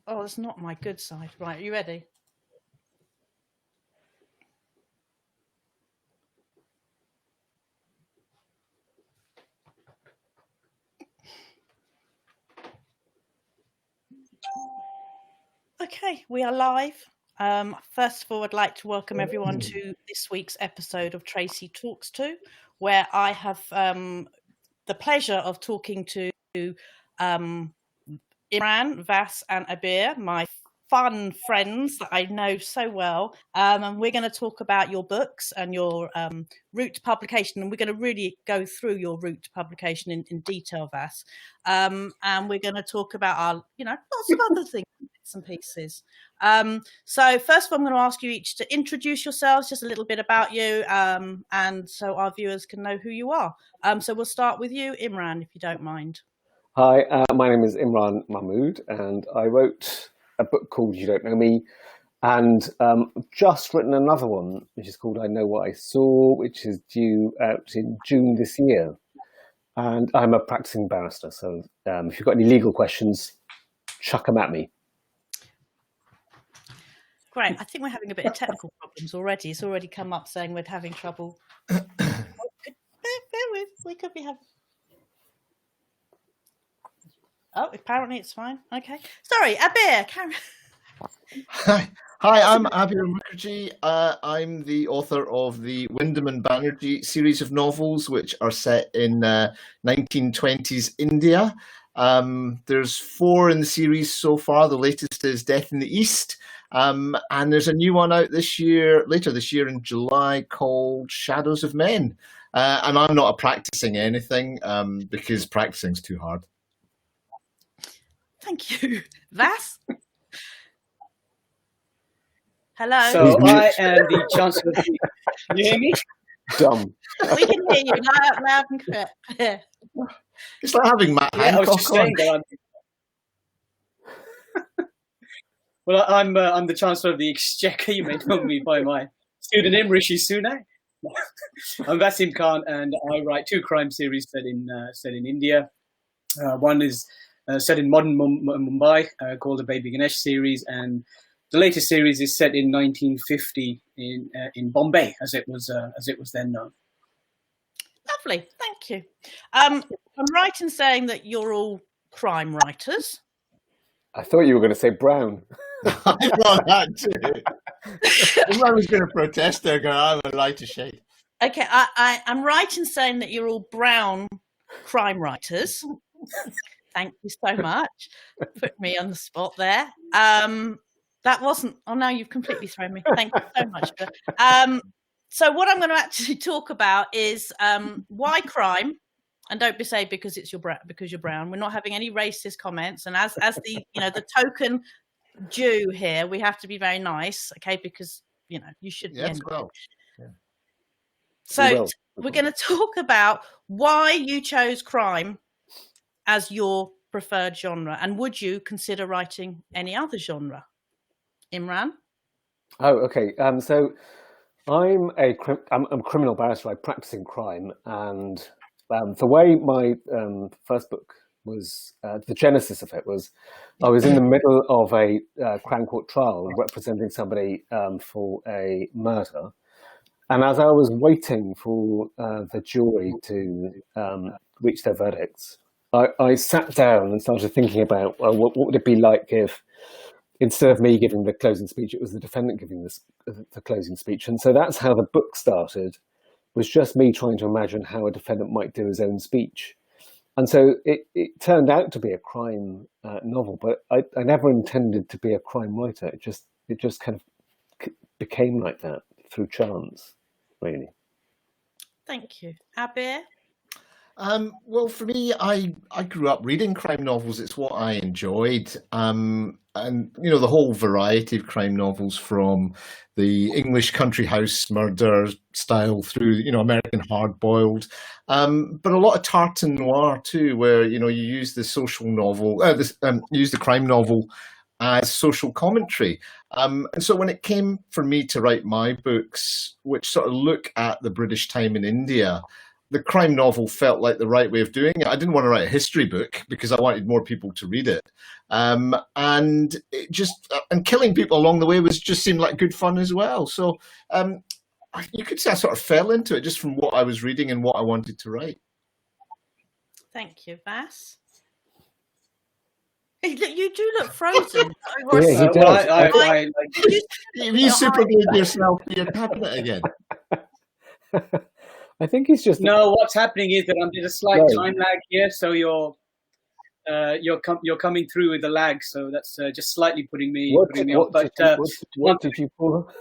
Oh, it's not my good side. Right, are you ready? Okay, we are live. First of all, I'd like to welcome everyone to this week's episode of Tracy Talks To, where I have the pleasure of talking to Imran, Vas, and Abir, my fun friends that I know so well. And we're going to talk about your books and your route to publication. And we're going to really go through your route to publication in detail, Vas. And we're going to talk about our, lots of other things, bits and pieces. So first of all, I'm going to ask you each to introduce yourselves, just a little bit about you, and so our viewers can know who you are. So we'll start with you, Imran, if you don't mind. Hi, my name is Imran Mahmood, and I wrote a book called You Don't Know Me, and just written another one, which is called I Know What I Saw, which is due out in June this year. And I'm a practicing barrister, so if you've got any legal questions, chuck them at me. Great. I think we're having a bit of technical problems already. It's already come up saying we're having trouble. Bear with. We could be having... Oh, apparently it's fine. Okay. Sorry, Abir. Hi, I'm Abir Mukherjee. I'm the author of the Wyndham and Banerjee series of novels, which are set in 1920s India. There's 4 in the series so far. The latest is Death in the East. And there's a new one out later this year in July, called Shadows of Men. And I'm not practicing anything because practicing's too hard. Thank you. Vas? Hello. So I am the Chancellor of the... Can you hear me? Dumb. We can hear you loud and clear. It's like having Matt Hancock on. Well, I'm the Chancellor of the Exchequer. You may know me by my pseudonym, Rishi Sunak. I'm Vaseem Khan, and I write 2 crime series set in India. One is set in modern Mumbai, called the Baby Ganesh series, and the latest series is set in 1950 in Bombay, as it was then known. Lovely, thank you. I'm right in saying that you're all crime writers. I thought you were going to say brown. I thought that too. I was going to protest there, going, I'm a lighter shade. Okay, I'm right in saying that you're all brown crime writers. Thank you so much. Put me on the spot there. That wasn't... Oh, no, you've completely thrown me. Thank you so much. So what I'm going to actually talk about is why crime. And don't be say because you're brown. We're not having any racist comments. And as the the token Jew here, we have to be very nice, okay? Because you should. Yes, well. Yeah. So we're going to talk about why you chose crime as your preferred genre, and would you consider writing any other genre? Imran? Oh, okay. So I'm a criminal barrister. I practice in crime, and the way my first book was, the genesis of it was, I was in the middle of a Crown Court trial representing somebody for a murder. And as I was waiting for the jury to reach their verdicts, I sat down and started thinking about, well, what would it be like if, instead of me giving the closing speech, it was the defendant giving the closing speech. And so that's how the book started, was just me trying to imagine how a defendant might do his own speech. And so it turned out to be a crime novel, but I never intended to be a crime writer. It just kind of became like that through chance, really. Thank you. Abir? Well, for me, I grew up reading crime novels. It's what I enjoyed. And, the whole variety of crime novels, from the English country house murder style through, American hard-boiled. But a lot of tartan noir too, where, you use the social novel, use the crime novel as social commentary. And so when it came for me to write my books, which sort of look at the British time in India, the crime novel felt like the right way of doing it. I didn't want to write a history book because I wanted more people to read it. and it just and killing people along the way just seemed like good fun as well. So you could say I sort of fell into it just from what I was reading and what I wanted to write. Thank you, Vass. You do look frozen. Yeah, he does. You super glued yourself to your cabinet again. I think he's just... No, what's happening is that there's a slight time lag here, so you're coming through with a lag, so that's just slightly putting me off. But what did you pull?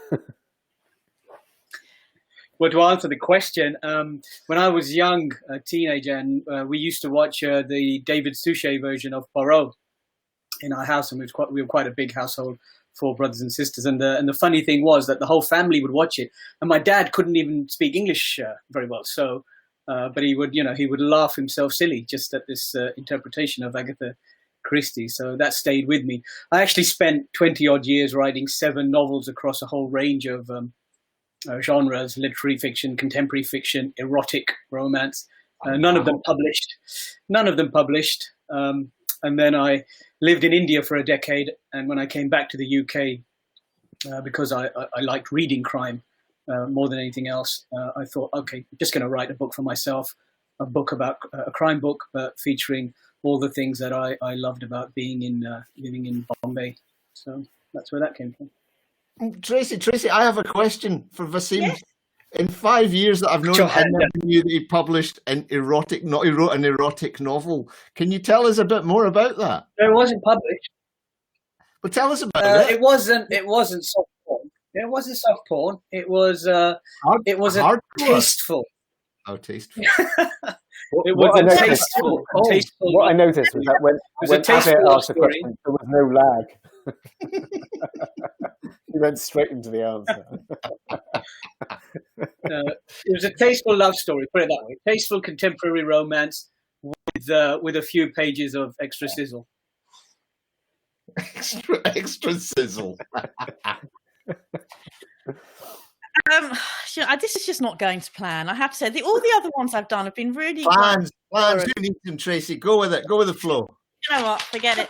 Well, to answer the question, when I was young, a teenager, and we used to watch the David Suchet version of Poirot in our house, and we were quite a big household, 4 brothers and sisters. And the funny thing was that the whole family would watch it, and my dad couldn't even speak English very well. So, but he would laugh himself silly just at this interpretation of Agatha Christie. So that stayed with me. I actually spent 20 odd years writing 7 novels across a whole range of genres: literary fiction, contemporary fiction, erotic romance. None of them published. And then I lived in India for a decade. And when I came back to the UK, because I liked reading crime more than anything else, I thought, okay, I'm just going to write a book for myself, a book about a crime book, but featuring all the things that I loved about living in Bombay. So that's where that came from. Tracy, I have a question for Vaseem. Yes. In 5 years that I've known him, I never knew that he published he wrote an erotic novel. Can you tell us a bit more about that? It wasn't published. But tell us about it. It wasn't soft porn. It wasn't soft porn. It was tasteful. Oh, tasteful. It was tasteful. What I noticed was that when Abir asked the question, there was no lag. He went straight into the answer. It was a tasteful love story, put it that way. Tasteful contemporary romance with a few pages of extra sizzle. Extra sizzle. This is just not going to plan. I have to say, all the other ones I've done have been really plans. Who needs them, Tracy? Go with it. Go with the flow. You know what? Forget it.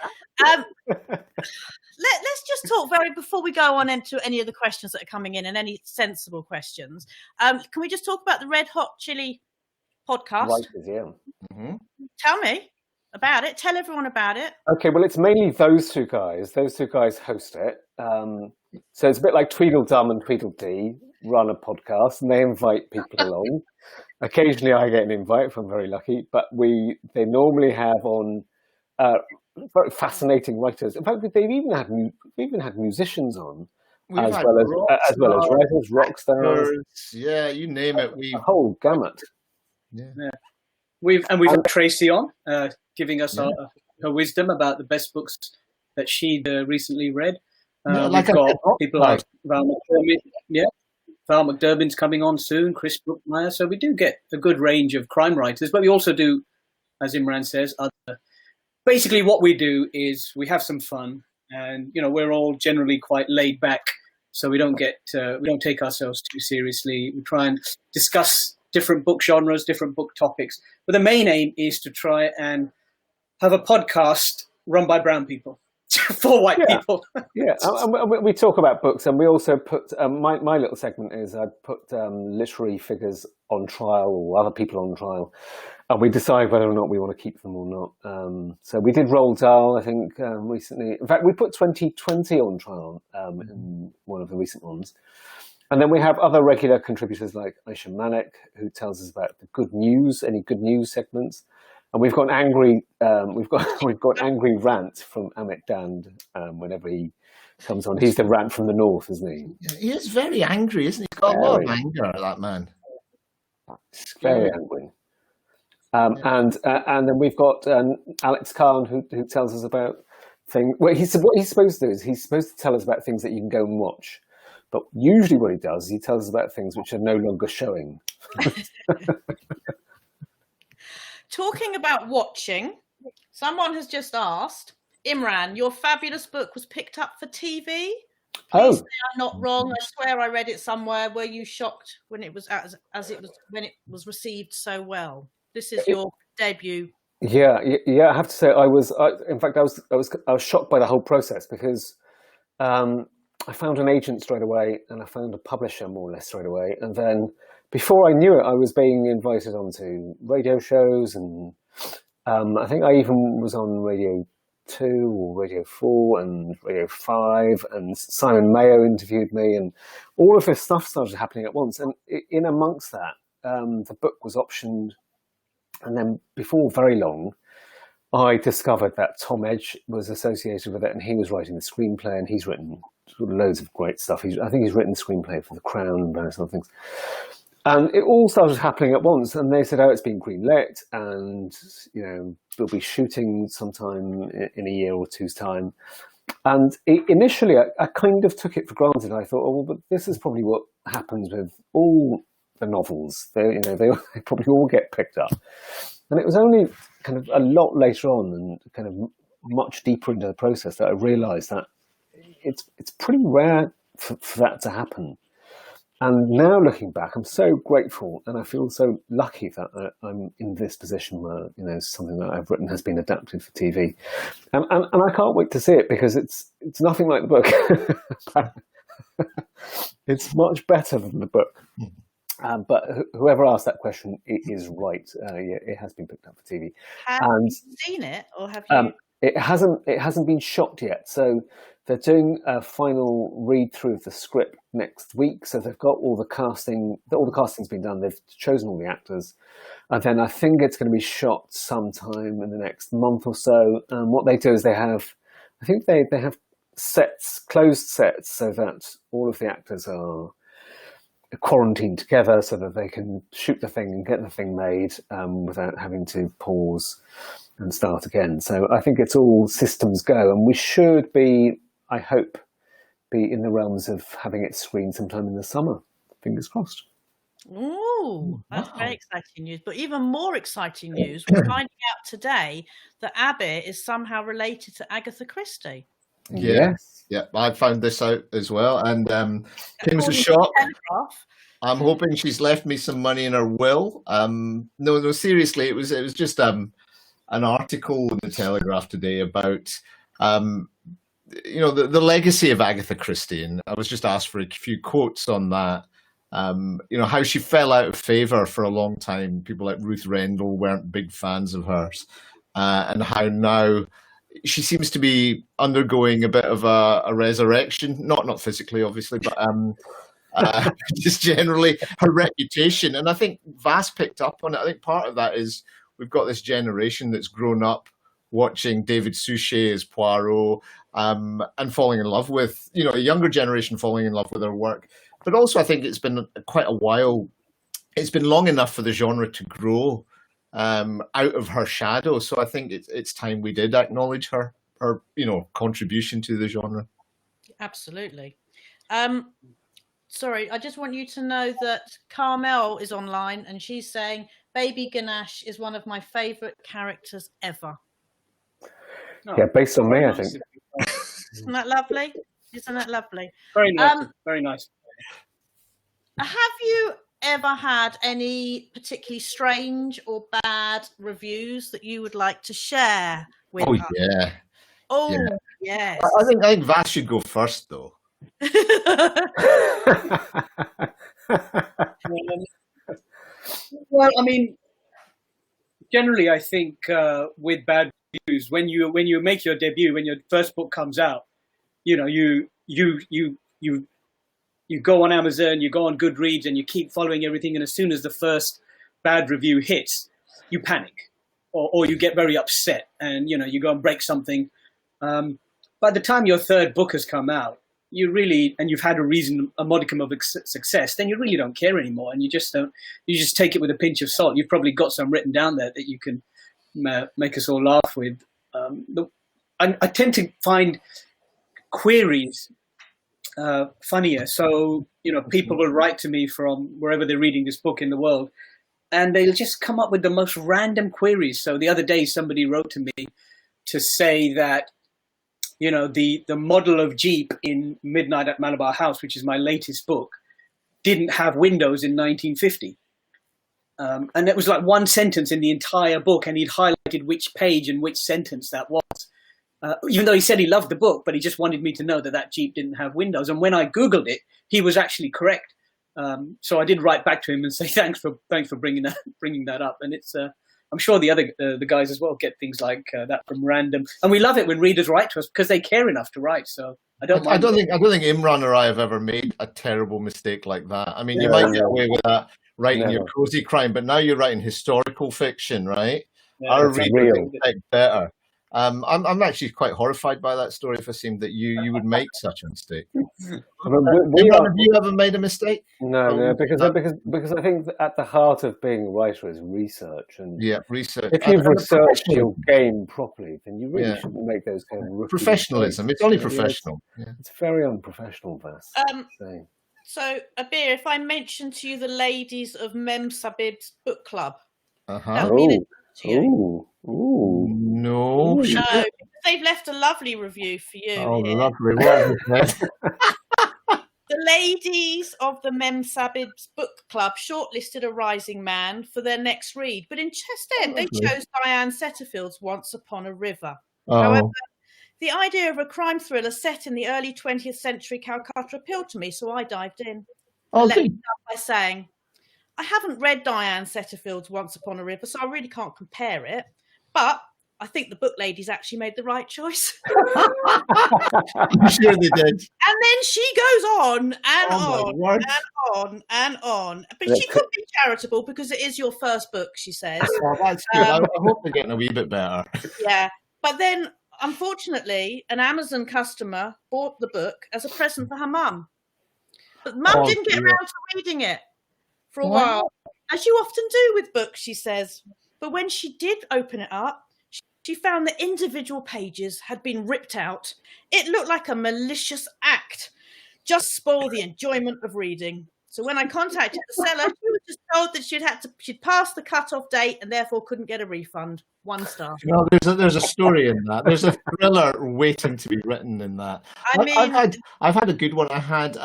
Let's just talk before we go on into any of the questions that are coming in and any sensible questions. Can we just talk about the Red Hot Chili podcast? Writers, yeah. Mm-hmm. Tell me about it. Tell everyone about it. Okay, well, it's mainly those two guys. Those two guys host it. So it's a bit like Tweedledum and Tweedledee run a podcast, and they invite people along. Occasionally, I get an invite if I'm very lucky, but they normally have on very fascinating writers. In fact, they've even had musicians on, as well as writers, rock stars. Yeah, you name it. A whole gamut. Yeah. We've had Tracy on, giving us her wisdom about the best books that she'd recently read. We've got people like Val McDermott. Val McDermott's coming on soon, Chris Brookmeyer. So we do get a good range of crime writers, but we also do, as Imran says, basically what we do is we have some fun, and we're all generally quite laid back, so we don't take ourselves too seriously. We try and discuss different book genres, different book topics, but the main aim is to try and have a podcast run by brown people. For white people. Yeah, and we talk about books, and we also put my little segment is I put literary figures on trial or other people on trial, and we decide whether or not we want to keep them or not. So we did Roald Dahl, I think, recently. In fact, we put 2020 on trial in one of the recent ones. And then we have other regular contributors like Aisha Manek, who tells us about the good news, any good news segments. And we've got angry rant from Amit Dand whenever he comes on. He's the rant from the north, isn't he? He is very angry, isn't he? He's got a lot of anger, that man. Very angry. And then we've got Alex Kahn who tells us about things. Well, what he's supposed to do is he's supposed to tell us about things that you can go and watch. But usually what he does is he tells us about things which are no longer showing. Talking about watching, someone has just asked, Imran, your fabulous book was picked up for TV. Please say I'm not wrong. I swear I read it somewhere. Were you shocked when it was when it was received so well? This is your debut. Yeah. I have to say, in fact, I was shocked by the whole process because I found an agent straight away, and I found a publisher more or less straight away, and then before I knew it, I was being invited onto radio shows, and I think I even was on Radio 2 or Radio 4 and Radio 5, and Simon Mayo interviewed me, and all of this stuff started happening at once. And in amongst that, the book was optioned. And then before very long, I discovered that Tom Edge was associated with it, and he was writing the screenplay, and he's written loads of great stuff. I think he's written the screenplay for The Crown and various other things. And it all started happening at once, and they said, "Oh, it's been greenlit, and we'll be shooting sometime in a year or two's time." And initially, I kind of took it for granted. I thought, "Oh, well, but this is probably what happens with all the novels. They probably all get picked up." And it was only kind of a lot later on, and kind of much deeper into the process, that I realised that it's pretty rare for that to happen. And now looking back, I'm so grateful, and I feel so lucky that I'm in this position where something that I've written has been adapted for TV, and I can't wait to see it, because it's nothing like the book. It's much better than the book. But whoever asked that question, it is right. Yeah, it has been picked up for TV. Have you seen it, or have you? It hasn't been shot yet. So they're doing a final read through of the script next week. So they've got all the casting. All the casting's been done. They've chosen all the actors, and then I think it's going to be shot sometime in the next month or so. And what they do is they have sets, closed sets, so that all of the actors are quarantined together, so that they can shoot the thing and get the thing made without having to pause and start again. So I think it's all systems go, and we should be, I hope, be in the realms of having it screened sometime in the summer. Fingers crossed. Ooh, that's very exciting news. But even more exciting news, we're finding out today that Abir is somehow related to Agatha Christie. Yes. Yeah, I found this out as well, and came as a shock. I'm hoping she's left me some money in her will. No, seriously, it was just an article in the Telegraph today about the legacy of Agatha Christie, and I was just asked for a few quotes on that. How she fell out of favour for a long time. People like Ruth Rendell weren't big fans of hers, and how now she seems to be undergoing a bit of a resurrection, not physically, obviously, but just generally her reputation. And I think Vass picked up on it. I think part of that is we've got this generation that's grown up watching David Suchet as Poirot, and falling in love with, a younger generation falling in love with her work. But also I think it's been quite a while. It's been long enough for the genre to grow out of her shadow. So I think it's time we did acknowledge her contribution to the genre. Absolutely. Sorry, I just want you to know that Carmel is online, and she's saying Baby Ganesh is one of my favourite characters ever. Yeah, based on me, I think. Isn't that lovely? Isn't that lovely? Very nice. Very nice. Have you ever had any particularly strange or bad reviews that you would like to share with us? Yeah. Oh, yeah. Yes. I think Vass should go first, though. Well, I mean, generally, I think with bad reviews, when you make your debut, when your first book comes out, you go on Amazon, you go on Goodreads, and you keep following everything. And as soon as the first bad review hits, you panic, or you get very upset, and you go and break something. By the time your third book has come out, and you've had a modicum of success, then you really don't care anymore, and you just take it with a pinch of salt. You've probably got some written down there that you can make us all laugh with. I tend to find queries funnier. So, people will write to me from wherever they're reading this book in the world, and they'll just come up with the most random queries. So the other day, somebody wrote to me to say that, the model of Jeep in Midnight at Malabar House, which is my latest book, didn't have windows in 1950. And it was like one sentence in the entire book, and he'd highlighted which page and which sentence that was. Even though he said he loved the book, but he just wanted me to know that Jeep didn't have windows. And when I Googled it, he was actually correct. So I did write back to him and say thanks for bringing that up. And it's I'm sure the guys as well get things like that from random. And we love it when readers write to us because they care enough to write. So I don't think Imran or I have ever made a terrible mistake like that. I mean, you might get away with that writing your cozy crime, but now you're writing historical fiction, right? Yeah, our readers expect better. I'm actually quite horrified by that story, Vaseem, that you would make such a mistake. Have you ever made a mistake? No, because I think that at the heart of being a writer is research, and research. If you've researched your game properly, then you really shouldn't make those kind of professionalism. It's only professional. It's very unprofessional, Vas. So, Abir, if I mention to you the ladies of Mem Sabib's book club, that would mean to you. No, because they've left a lovely review for you. Oh, here. lovely! The ladies of the Mem Sabib's book club shortlisted A Rising Man for their next read, but instead they chose Diane Setterfield's Once Upon a River. However, the idea of a crime thriller set in the early 20th century Calcutta appealed to me, so I dived in. Let me start by saying, I haven't read Diane Setterfield's Once Upon a River, so I really can't compare it. But I think the book ladies actually made the right choice. I'm sure they did. And then she goes on and on. But she could be charitable because it is your first book, she says. Oh, that's good. I hope they're getting a wee bit better. Yeah. But then, unfortunately, an Amazon customer bought the book as a present for her mum. But mum didn't get around to reading it for a while, as you often do with books, she says. But when she did open it up, she found that individual pages had been ripped out. It looked like a malicious act, just spoil the enjoyment of reading. So when I contacted the seller, she was just told that she'd passed the cut-off date and therefore couldn't get a refund. 1 star. No, there's a story in that. There's a thriller waiting to be written in that. I've had a good one. I had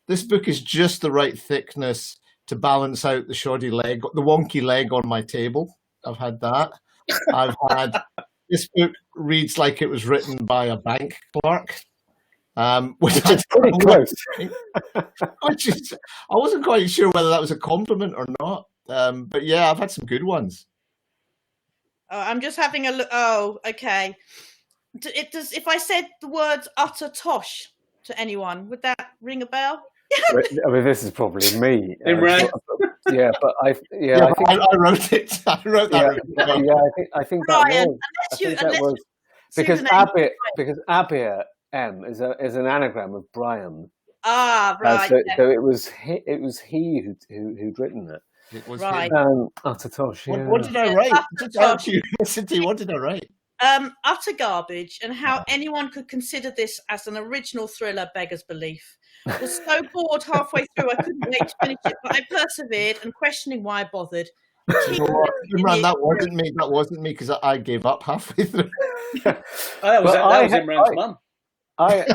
this book is just the right thickness to balance out the shoddy leg, the wonky leg on my table. I've had that. I've had this book reads like it was written by a bank clerk, which is pretty close. I wasn't quite sure whether that was a compliment or not. But yeah, I've had some good ones. Oh, I'm just having a look. Oh, okay. If I said the words "utter tosh" to anyone, would that ring a bell? I mean, this is probably me. Imran. Yeah, but I wrote it. I wrote that. I think that was because Abir M is an anagram of Brian. Ah, right. So it was he who'd written it. It was right. Utter tosh. Yeah. What did I write? Just out of curiosity, what did I write? Utter garbage, and how anyone could consider this as an original thriller beggars belief. I was so bored halfway through, I couldn't wait to finish it, but I persevered and questioning why I bothered. Imran, that wasn't me because I gave up halfway through. That was Imran's mum. I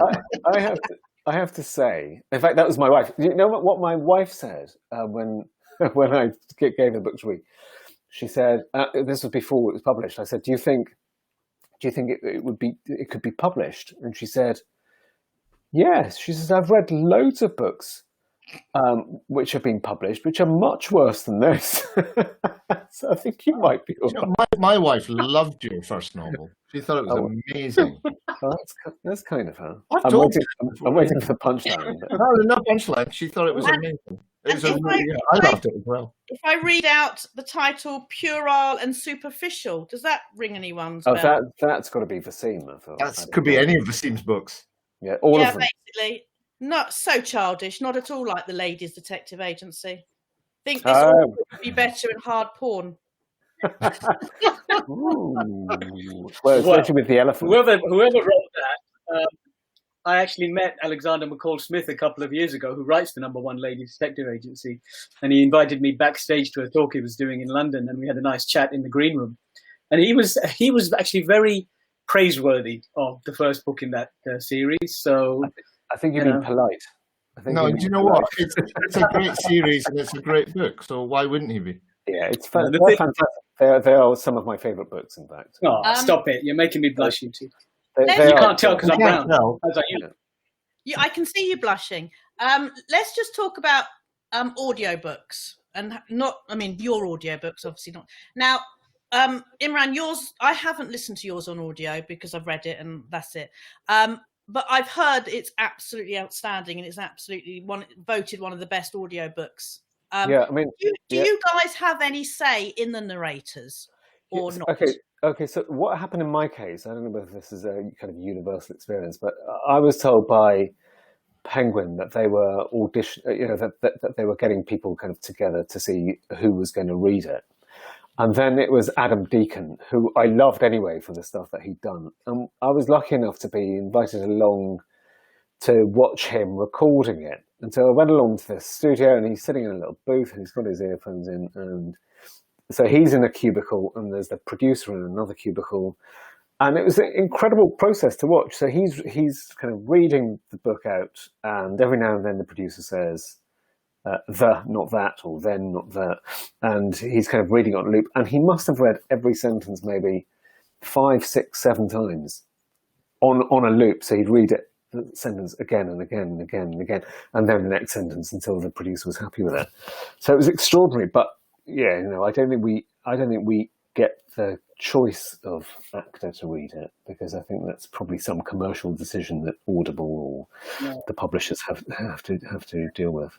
have to say, in fact, that was my wife. You know what my wife said when I gave the book to read? She said, this was before it was published. I said, do you think it could be published? And she said, yes. She says, I've read loads of books which have been published, which are much worse than this. So I think you might be all right. My wife loved your first novel. She thought it was amazing. Well, that's kind of her. I'm waiting for the punchline. No punchline. She thought it was amazing. I loved it as well. If I read out the title "Puerile and Superficial," does that ring anyone's bell? That's got to be Vaseem. I thought that could be any of Vaseem's books. Yeah, all of them. Basically, not so childish, not at all like the Ladies Detective Agency. Think this would be better in hard porn. Well, especially with the elephant. Whoever wrote that. I actually met Alexander McCall Smith a couple of years ago, who writes the #1 Ladies Detective Agency, and he invited me backstage to a talk he was doing in London, and we had a nice chat in the green room. And he was actually very praiseworthy of the first book in that series. So I think you've been polite. Do you know what? It's a great series and it's a great book. So why wouldn't he be? Yeah, it's The they're thing- fantastic. They are some of my favourite books, in fact. Oh, stop it! You're making me blush, you two. They You are- can't tell because I'm Can't brown. tell. How's that you? I can see you blushing. Let's just talk about audiobooks and your audiobooks, obviously not. Now, Imran, yours, I haven't listened to yours on audio because I've read it and that's it. But I've heard it's absolutely outstanding and it's absolutely voted one of the best audiobooks. Yeah, I mean, do you guys have any say in the narrators or not? Okay. So what happened in my case? I don't know whether this is a kind of universal experience, but I was told by Penguin that they were that they were getting people kind of together to see who was going to read it, and then it was Adam Deacon, who I loved anyway for the stuff that he'd done, and I was lucky enough to be invited along to watch him recording it. And so I went along to the studio, and he's sitting in a little booth, and he's got his earphones in, and so he's in a cubicle, and there's the producer in another cubicle, and it was an incredible process to watch. So he's kind of reading the book out, and every now and then the producer says, "the, not that," or "then, not that," and he's kind of reading on loop, and he must have read every sentence maybe 5, 6, 7 times on a loop. So he'd read it. The sentence again and again and again and again, and then the next sentence until the producer was happy with it. So it was extraordinary. But yeah, I don't think we get the choice of actor to read it, because I think that's probably some commercial decision that Audible or the publishers have to deal with.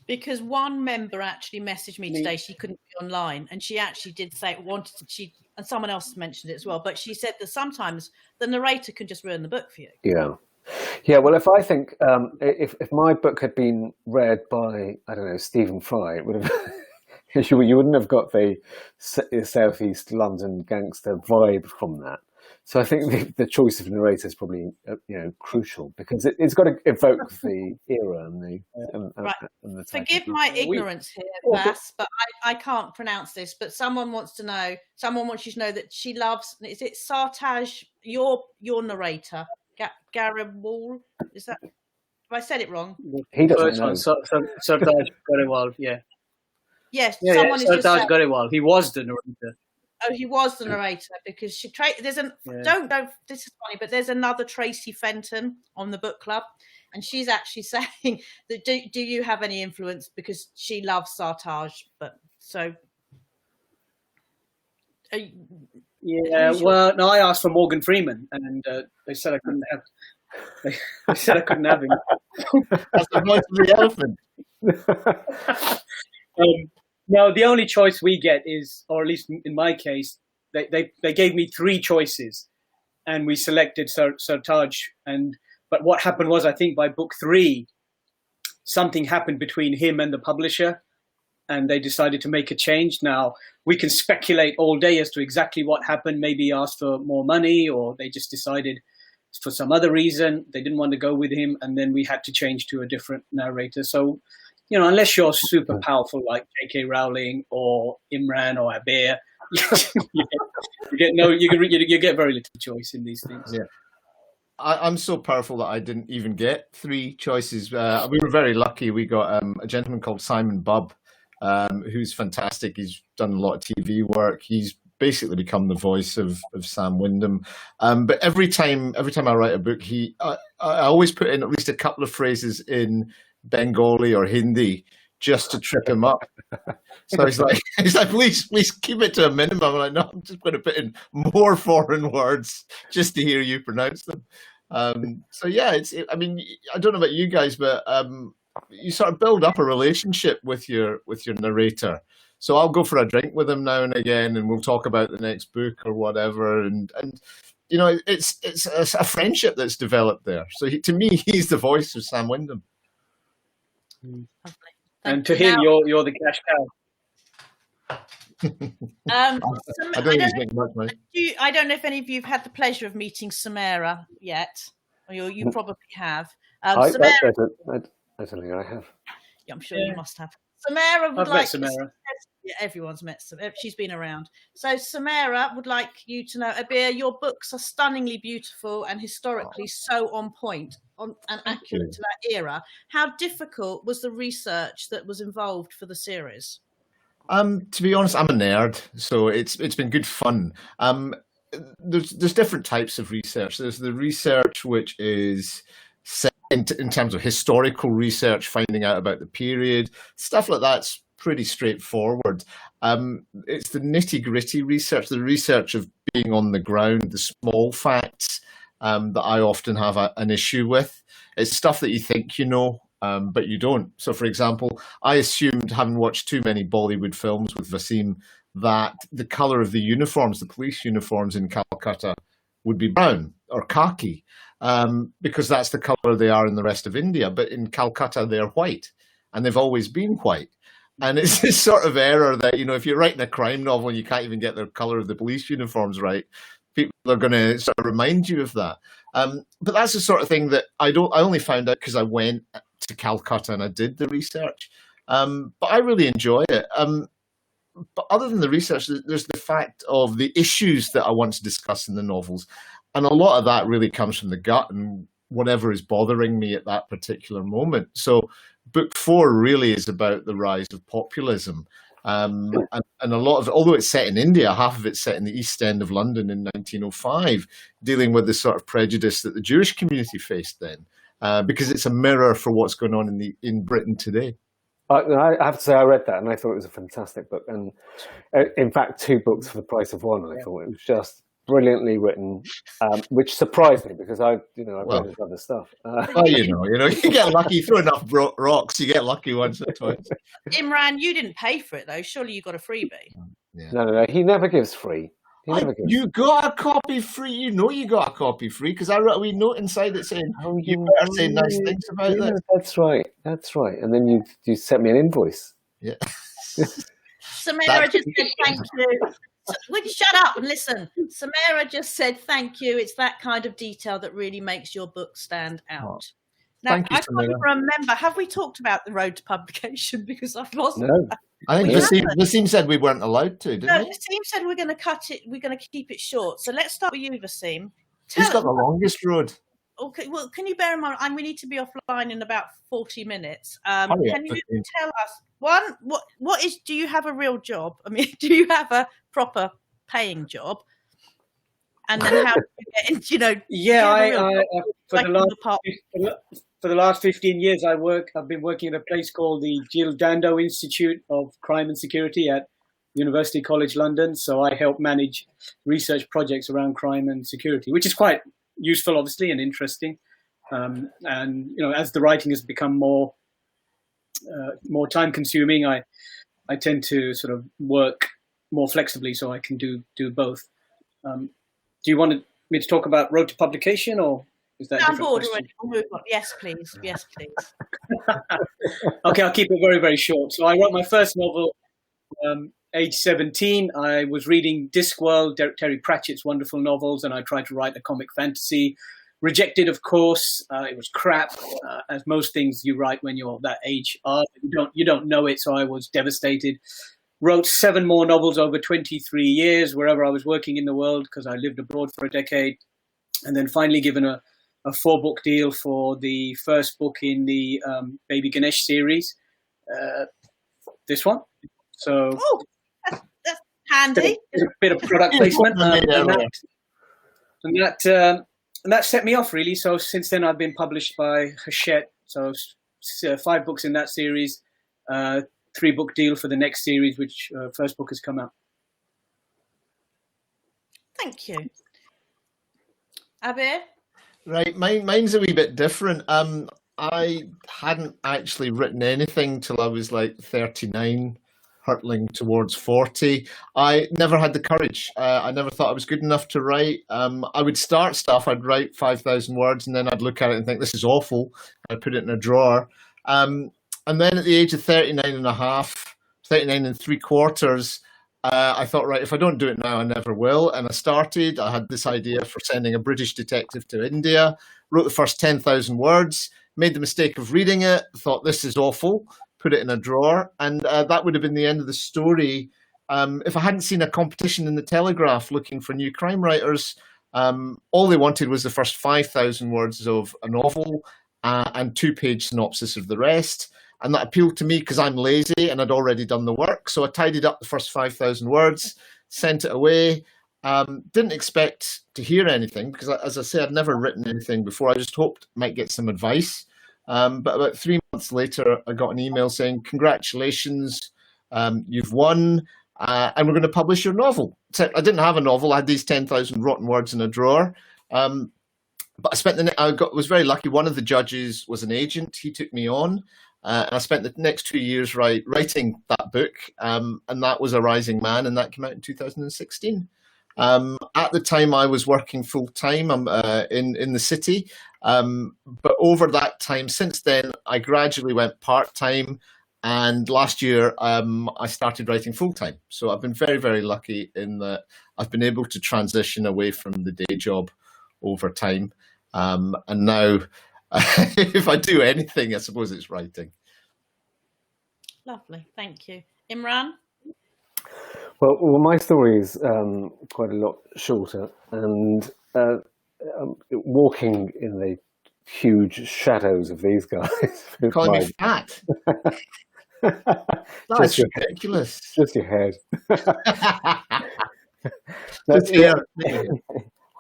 Because one member actually messaged me today. She couldn't be online, and she actually did say and someone else mentioned it as well. But she said that sometimes the narrator can just ruin the book for you. Yeah. Well, if I think if my book had been read by, I don't know, Stephen Fry, it would have you wouldn't have got the Southeast London gangster vibe from that. So I think the choice of narrator is probably crucial, because it's got to evoke the era and the Forgive my ignorance here, Vass, but I can't pronounce this. But someone wants you to know that she loves. Is it Sartaj? Your narrator, Garibald? Is that? Have I said it wrong? He doesn't know. Sartaj Garibald, yeah. Yes, Yeah, someone is just Sartaj Garibald. He was the narrator. Oh, he was the narrator, because don't this is funny, but there's another Tracy Fenton on the book club, and she's actually saying that do you have any influence, because she loves Sartaj, but so well, no, I asked for Morgan Freeman, and they said I couldn't have. They said I couldn't have him. That's the voice of the elephant. No, the only choice we get is, or at least in my case, they gave me 3 choices, and we selected Sartaj. But what happened was, I think by book 3, something happened between him and the publisher, and they decided to make a change. Now, we can speculate all day as to exactly what happened. Maybe he asked for more money, or they just decided for some other reason they didn't want to go with him, and then we had to change to a different narrator. So, unless you're super powerful like J.K. Rowling or Imran or Abir, you get very little choice in these things. Yeah. I'm so powerful that I didn't even get 3 choices. We were very lucky. We got a gentleman called Simon Bubb, who's fantastic. He's done a lot of TV work. He's basically become the voice of Sam Wyndham. But every time I write a book, I always put in at least a couple of phrases in Bengali or Hindi just to trip him up. So he's like, please keep it to a minimum. I'm like, no, I'm just going to put in more foreign words just to hear you pronounce them. So yeah, I mean, I don't know about you guys, but you sort of build up a relationship with your narrator. So I'll go for a drink with him now and again, and we'll talk about the next book or whatever. And it's a friendship that's developed there. So to me, he's the voice of Sam Wyndham. And to him, you're the cash cow. I don't think he's making much money. I don't know if any of you have had the pleasure of meeting Samara yet. Or you probably have. I don't think I have. Yeah, I'm sure you must have. Samara would I've met Samara. Yeah, everyone's met Samara. She's been around. So Samara would like you to know, Abir, your books are stunningly beautiful and historically so on point and accurate to that era. How difficult was the research that was involved for the series? To be honest, I'm a nerd, so it's been good fun. There's different types of research. There's the research which is set in terms of historical research, finding out about the period, stuff like that's pretty straightforward. It's the nitty-gritty research, the research of being on the ground, the small facts that I often have an issue with. It's stuff that you think you know, but you don't. So, for example, I assumed, having watched too many Bollywood films with Vaseem, that the colour of the uniforms, the police uniforms in Calcutta, would be brown or khaki, because that's the colour they are in the rest of India. But in Calcutta, they're white, and they've always been white. And it's this sort of error that, if you're writing a crime novel and you can't even get the colour of the police uniforms right, people are going to sort of remind you of that. But that's the sort of thing that I only found out because I went to Calcutta and I did the research. But I really enjoy it. But other than the research, there's the fact of the issues that I want to discuss in the novels. And a lot of that really comes from the gut and whatever is bothering me at that particular moment. So book 4 really is about the rise of populism. And a lot of, although it's set in India, half of it's set in the East End of London in 1905, dealing with the sort of prejudice that the Jewish community faced then, because it's a mirror for what's going on in Britain today. I have to say, I read that and I thought it was a fantastic book. And in fact, 2 books for the price of one. I thought it was just brilliantly written, which surprised me because I've read his other stuff. You get lucky. You throw enough rocks, you get lucky once or twice. Imran, you didn't pay for it though. Surely you got a freebie. Yeah. No. He never gives free. You got a copy free. You got a copy free because I wrote a wee note inside it saying, you better say nice things about this. That's right. And then you sent me an invoice. Yeah. Samara just said thank you. Would you shut up and listen? Samara just said thank you. It's that kind of detail that really makes your book stand out. Now, I can't remember. Have we talked about the road to publication? Because I've lost. No. I think Vaseem said we weren't allowed to, didn't he? Vaseem said we're going to cut it. We're going to keep it short. So let's start with you, Vaseem. He's got the longest road. Okay. Well, can you bear in mind? We need to be offline in about 40 minutes. Can you tell us what is? Do you have a real job? I mean, do you have a proper paying job? And then how do you get into? For the last 15 years, I've been working at a place called the Jill Dando Institute of Crime and Security at University College London. So I help manage research projects around crime and security, which is quite useful, obviously, and interesting. And as the writing has become more time consuming, I tend to sort of work more flexibly so I can do both. Do you want me to talk about road to publication, or is that I'm bored already? Yes, please. Yes, please. Okay, I'll keep it very, very short. So I wrote my first novel age 17. I was reading Discworld, Terry Pratchett's wonderful novels, and I tried to write a comic fantasy. Rejected, of course. It was crap, as most things you write when you're that age are. You don't know it, so I was devastated. Wrote 7 more novels over 23 years, wherever I was working in the world, because I lived abroad for a decade. And then finally given a 4-book deal for the first book in the Baby Ganesh series. This one. So that's handy. A bit of product placement. And that set me off, really. So since then, I've been published by Hachette. So 5 books in that series, 3-book deal for the next series, which first book has come out. Thank you. Abir? Right, mine's a wee bit different. I hadn't actually written anything till I was like 39, hurtling towards 40. I never had the courage. I never thought I was good enough to write. I would start stuff, I'd write 5,000 words, and then I'd look at it and think, this is awful. I'd put it in a drawer. And then at the age of 39 and a half, 39 and 3/4, I thought, right, if I don't do it now, I never will. And I had this idea for sending a British detective to India, wrote the first 10,000 words, made the mistake of reading it, thought this is awful, put it in a drawer. And that would have been the end of the story. If I hadn't seen a competition in the Telegraph looking for new crime writers, all they wanted was the first 5,000 words of a novel and 2-page synopsis of the rest. and that appealed to me because I'm lazy and I'd already done the work. So I tidied up the first 5,000 words, sent it away. Didn't expect to hear anything because, as I say, I'd never written anything before. I just hoped I might get some advice. But about 3 months later, I got an email saying, "Congratulations, you've won, and we're going to publish your novel." Except I didn't have a novel. I had these 10,000 rotten words in a drawer. But I was very lucky. One of the judges was an agent. He took me on, and I spent the next 2 years writing that book, and that was A Rising Man, and that came out in 2016. At the time, I was working full time in the city, but over that time, since then, I gradually went part time, and last year I started writing full time. So I've been very, very lucky in that I've been able to transition away from the day job over time, and now if I do anything, I suppose it's writing. Lovely, thank you. Imran? Well, my story is quite a lot shorter, and walking in the huge shadows of these guys. Calling me fat? That's ridiculous. Just your head. Just here.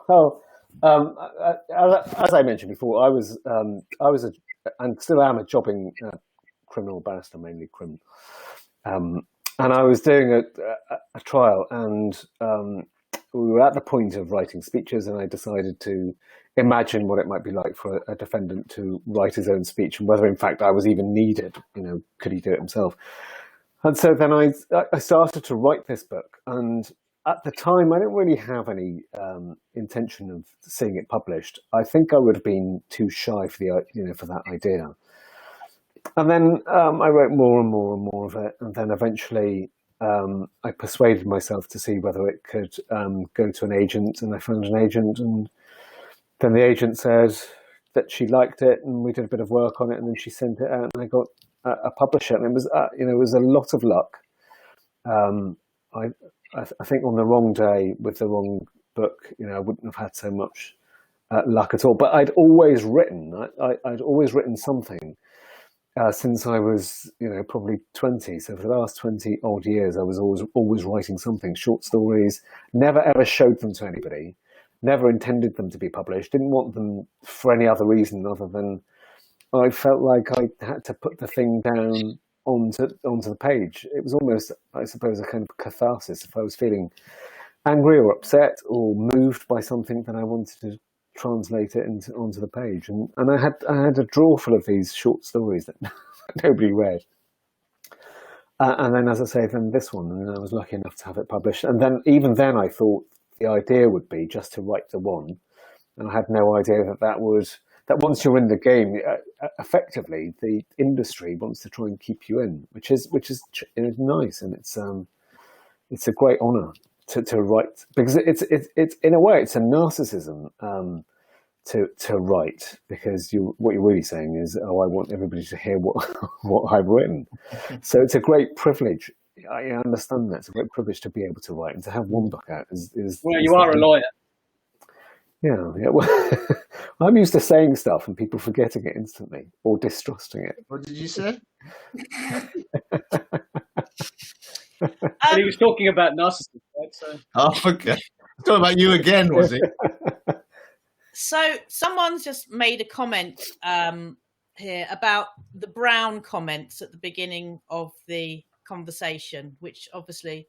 Well, as I mentioned before, I was and still am a jobbing criminal barrister, mainly criminal. And I was doing a trial, and we were at the point of writing speeches, and I decided to imagine what it might be like for a defendant to write his own speech, and whether, in fact, I was even needed. Could he do it himself? And so then I started to write this book, and at the time, I didn't really have any intention of seeing it published. I think I would have been too shy for for that idea. And then I wrote more and more and more of it, and then eventually I persuaded myself to see whether it could go to an agent, and I found an agent, and then the agent said that she liked it, and we did a bit of work on it, and then she sent it out, and I got a publisher, and it was it was a lot of luck. I think on the wrong day with the wrong book, I wouldn't have had so much luck at all. But I'd always written. I'd always written something. Since I was, probably 20. So for the last 20 odd years, I was always writing something, short stories, never ever showed them to anybody, never intended them to be published, didn't want them for any other reason other than I felt like I had to put the thing down onto the page. It was almost, I suppose, a kind of catharsis. If I was feeling angry or upset or moved by something, then I wanted to translate it onto the page, and I had a drawer full of these short stories that nobody read, and then, as I say, then this one, and I was lucky enough to have it published. And then even then I thought the idea would be just to write the one, and I had no idea that once you're in the game, effectively the industry wants to try and keep you in, which is nice, and it's a great honor to write, because it's in a way it's a narcissism to write, because what you're really saying is, I want everybody to hear what I've written. So it's a great privilege. I understand that it's a great privilege to be able to write, and to have one book out is well, you are a lawyer. Yeah. Well, I'm used to saying stuff and people forgetting it instantly or distrusting it. What did you say? And he was talking about narcissists, right? So. Oh, okay. Talking about you again, was he? So someone's just made a comment here about the Brown comments at the beginning of the conversation, which obviously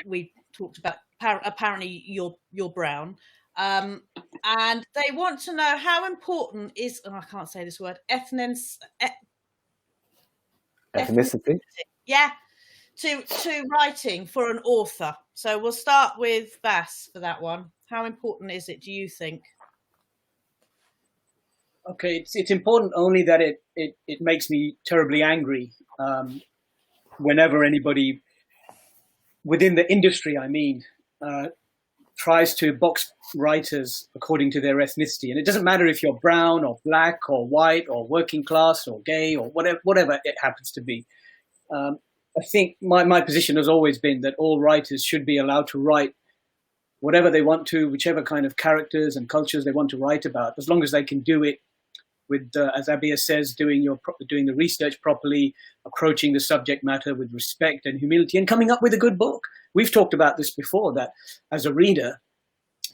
we talked about. Apparently you're Brown, and they want to know how important is, I can't say this word, ethnicity. Yeah, to writing for an author. So we'll start with Vas for that one. How important is it, do you think? Okay, it's important only that it makes me terribly angry whenever anybody within the industry, tries to box writers according to their ethnicity. And it doesn't matter if you're brown or black or white or working class or gay or whatever it happens to be. I think my position has always been that all writers should be allowed to write whatever they want to, whichever kind of characters and cultures they want to write about, as long as they can do it with, as Abir says, doing the research properly, approaching the subject matter with respect and humility, and coming up with a good book. We've talked about this before, that as a reader,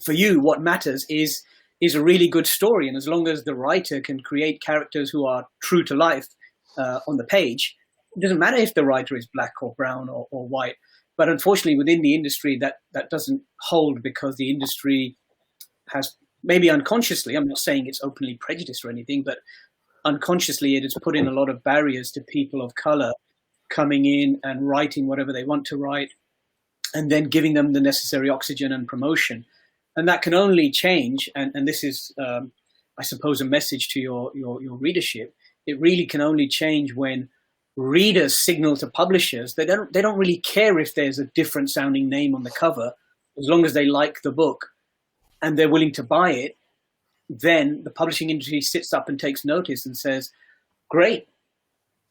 for you, what matters is a really good story. And as long as the writer can create characters who are true to life on the page, it doesn't matter if the writer is black or brown or white. But unfortunately, within the industry, that doesn't hold, because the industry has, maybe unconsciously, I'm not saying it's openly prejudiced or anything, but unconsciously it has put in a lot of barriers to people of color coming in and writing whatever they want to write, and then giving them the necessary oxygen and promotion. And that can only change, and this is, I suppose, a message to your readership. It really can only change when readers signal to publishers they don't really care if there's a different sounding name on the cover, as long as they like the book and they're willing to buy it. Then the publishing industry sits up and takes notice and says, great,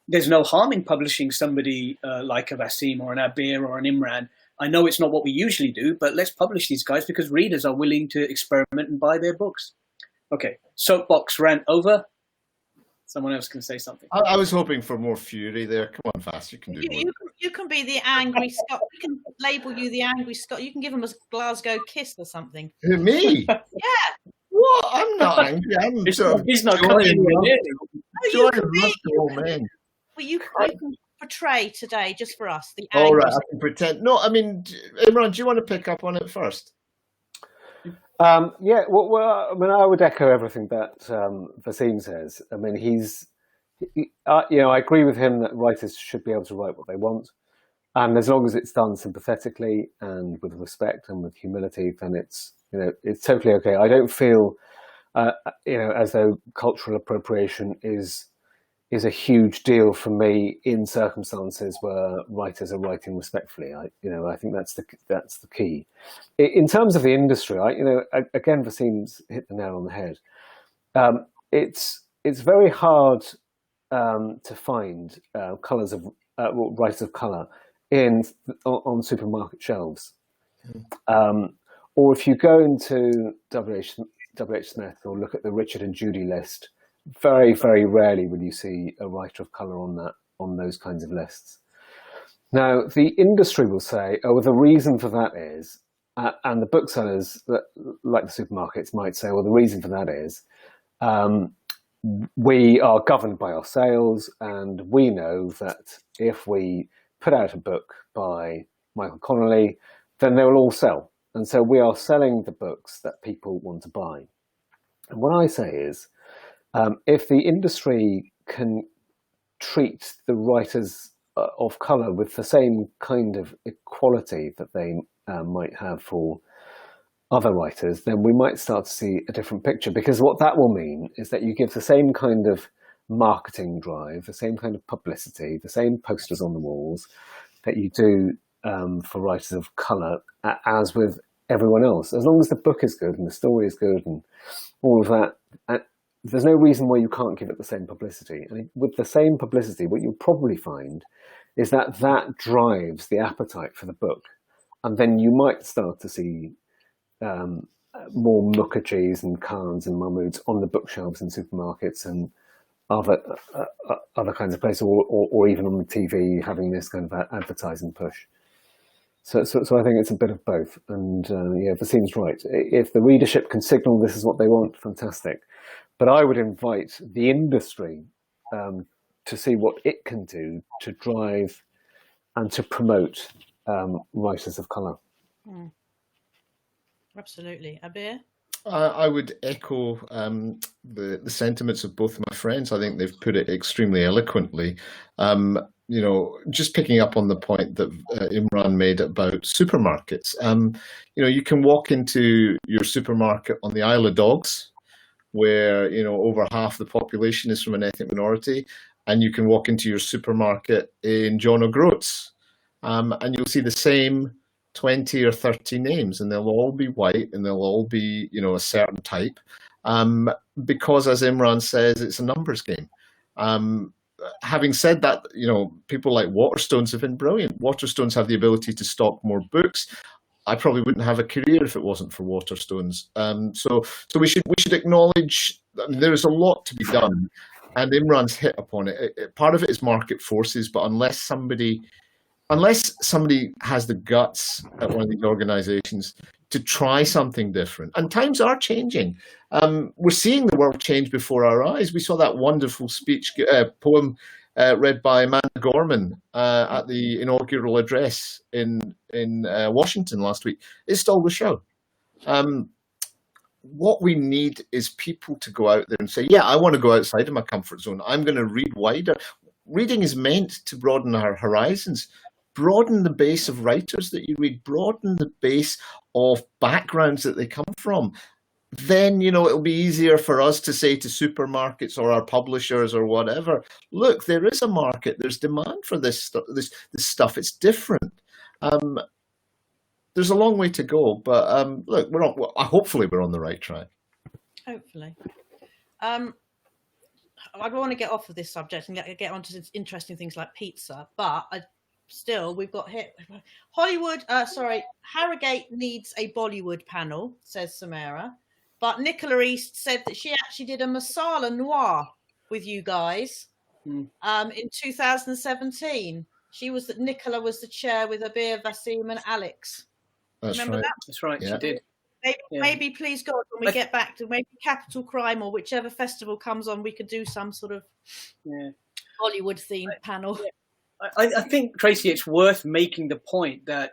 there's no harm in publishing somebody like a Vaseem or an Abir or an Imran. I know it's not what we usually do, but let's publish these guys because readers are willing to experiment and buy their books. Okay, soapbox rant over. Someone else can say something. I was hoping for more fury there. Come on, Vass, you can do more. You can be the angry Scot. We can label you the angry Scot. You can give him a Glasgow kiss or something. Who, me? Yeah. What? I'm not angry. I'm He's not coming anywhere near. Well, you can portray today, just for us, the angry. All right, I Scot. can pretend. No, I mean, Imran, do you want to pick up on it first? Yeah, well, I mean, I would echo everything that Vaseem says. I mean, I agree with him that writers should be able to write what they want, and as long as it's done sympathetically and with respect and with humility, then it's totally okay. I don't feel, as though cultural appropriation is a huge deal for me in circumstances where writers are writing respectfully. I think that's the key. In terms of the industry, again, Vaseem's hit the nail on the head. It's very hard to find colours of writers of colour on supermarket shelves, or if you go into WH Smith or look at the Richard and Judy list. Very, very rarely will you see a writer of colour on those kinds of lists. Now, the industry will say, oh, well, the reason for that is, and the booksellers, like the supermarkets, might say, well, the reason for that is we are governed by our sales, and we know that if we put out a book by Michael Connolly, then they will all sell. And so we are selling the books that people want to buy. And what I say is, if the industry can treat the writers of colour with the same kind of equality that they might have for other writers, then we might start to see a different picture. Because what that will mean is that you give the same kind of marketing drive, the same kind of publicity, the same posters on the walls that you do for writers of colour as with everyone else. As long as the book is good and the story is good and all of that, there's no reason why you can't give it the same publicity. And with the same publicity, what you'll probably find is that drives the appetite for the book. And then you might start to see more Mukherjees and Khans and Mahmoods on the bookshelves in supermarkets and other kinds of places, or even on the TV, having this kind of advertising push. So I think it's a bit of both. And Vaseem's right. If the readership can signal this is what they want, fantastic. But I would invite the industry to see what it can do to drive and to promote writers of colour. Absolutely. Abir? I would echo the sentiments of both of my friends. I think they've put it extremely eloquently. Just picking up on the point that Imran made about supermarkets. You can walk into your supermarket on the Isle of Dogs, where over half the population is from an ethnic minority, and you can walk into your supermarket in John O'Groats, and you'll see the same 20 or 30 names, and they'll all be white, and they'll all be a certain type, because, as Imran says, it's a numbers game. Having said that, people like Waterstones have been brilliant. Waterstones have the ability to stock more books. I probably wouldn't have a career if it wasn't for Waterstones. So we should acknowledge there is a lot to be done, and Imran's hit upon it. Part of it is market forces, but unless somebody has the guts at one of these organizations to try something different, and times are changing. We're seeing the world change before our eyes. We saw that wonderful poem read by Amanda Gorman at the inaugural address in Washington last week. It stole the show. What we need is people to go out there and say, yeah, I want to go outside of my comfort zone. I'm going to read wider. Reading is meant to broaden our horizons, broaden the base of writers that you read, broaden the base of backgrounds that they come from. Then, it'll be easier for us to say to supermarkets or our publishers or whatever, look, there is a market. There's demand for this stuff. It's different. There's a long way to go, but look, hopefully we're on the right track. Hopefully. I don't want to get off of this subject and get onto interesting things like pizza, but we've got hit. Harrogate needs a Bollywood panel, says Samara. But Nicola East said that she actually did a Masala Noir with you guys in 2017. Nicola was the chair with Abir, Vaseem and Alex. Remember that? That's right, yeah. She did. Maybe, please God, when we get back to maybe Capital Crime or whichever festival comes on, we could do some sort of Bollywood-themed panel. I think, Tracy, it's worth making the point that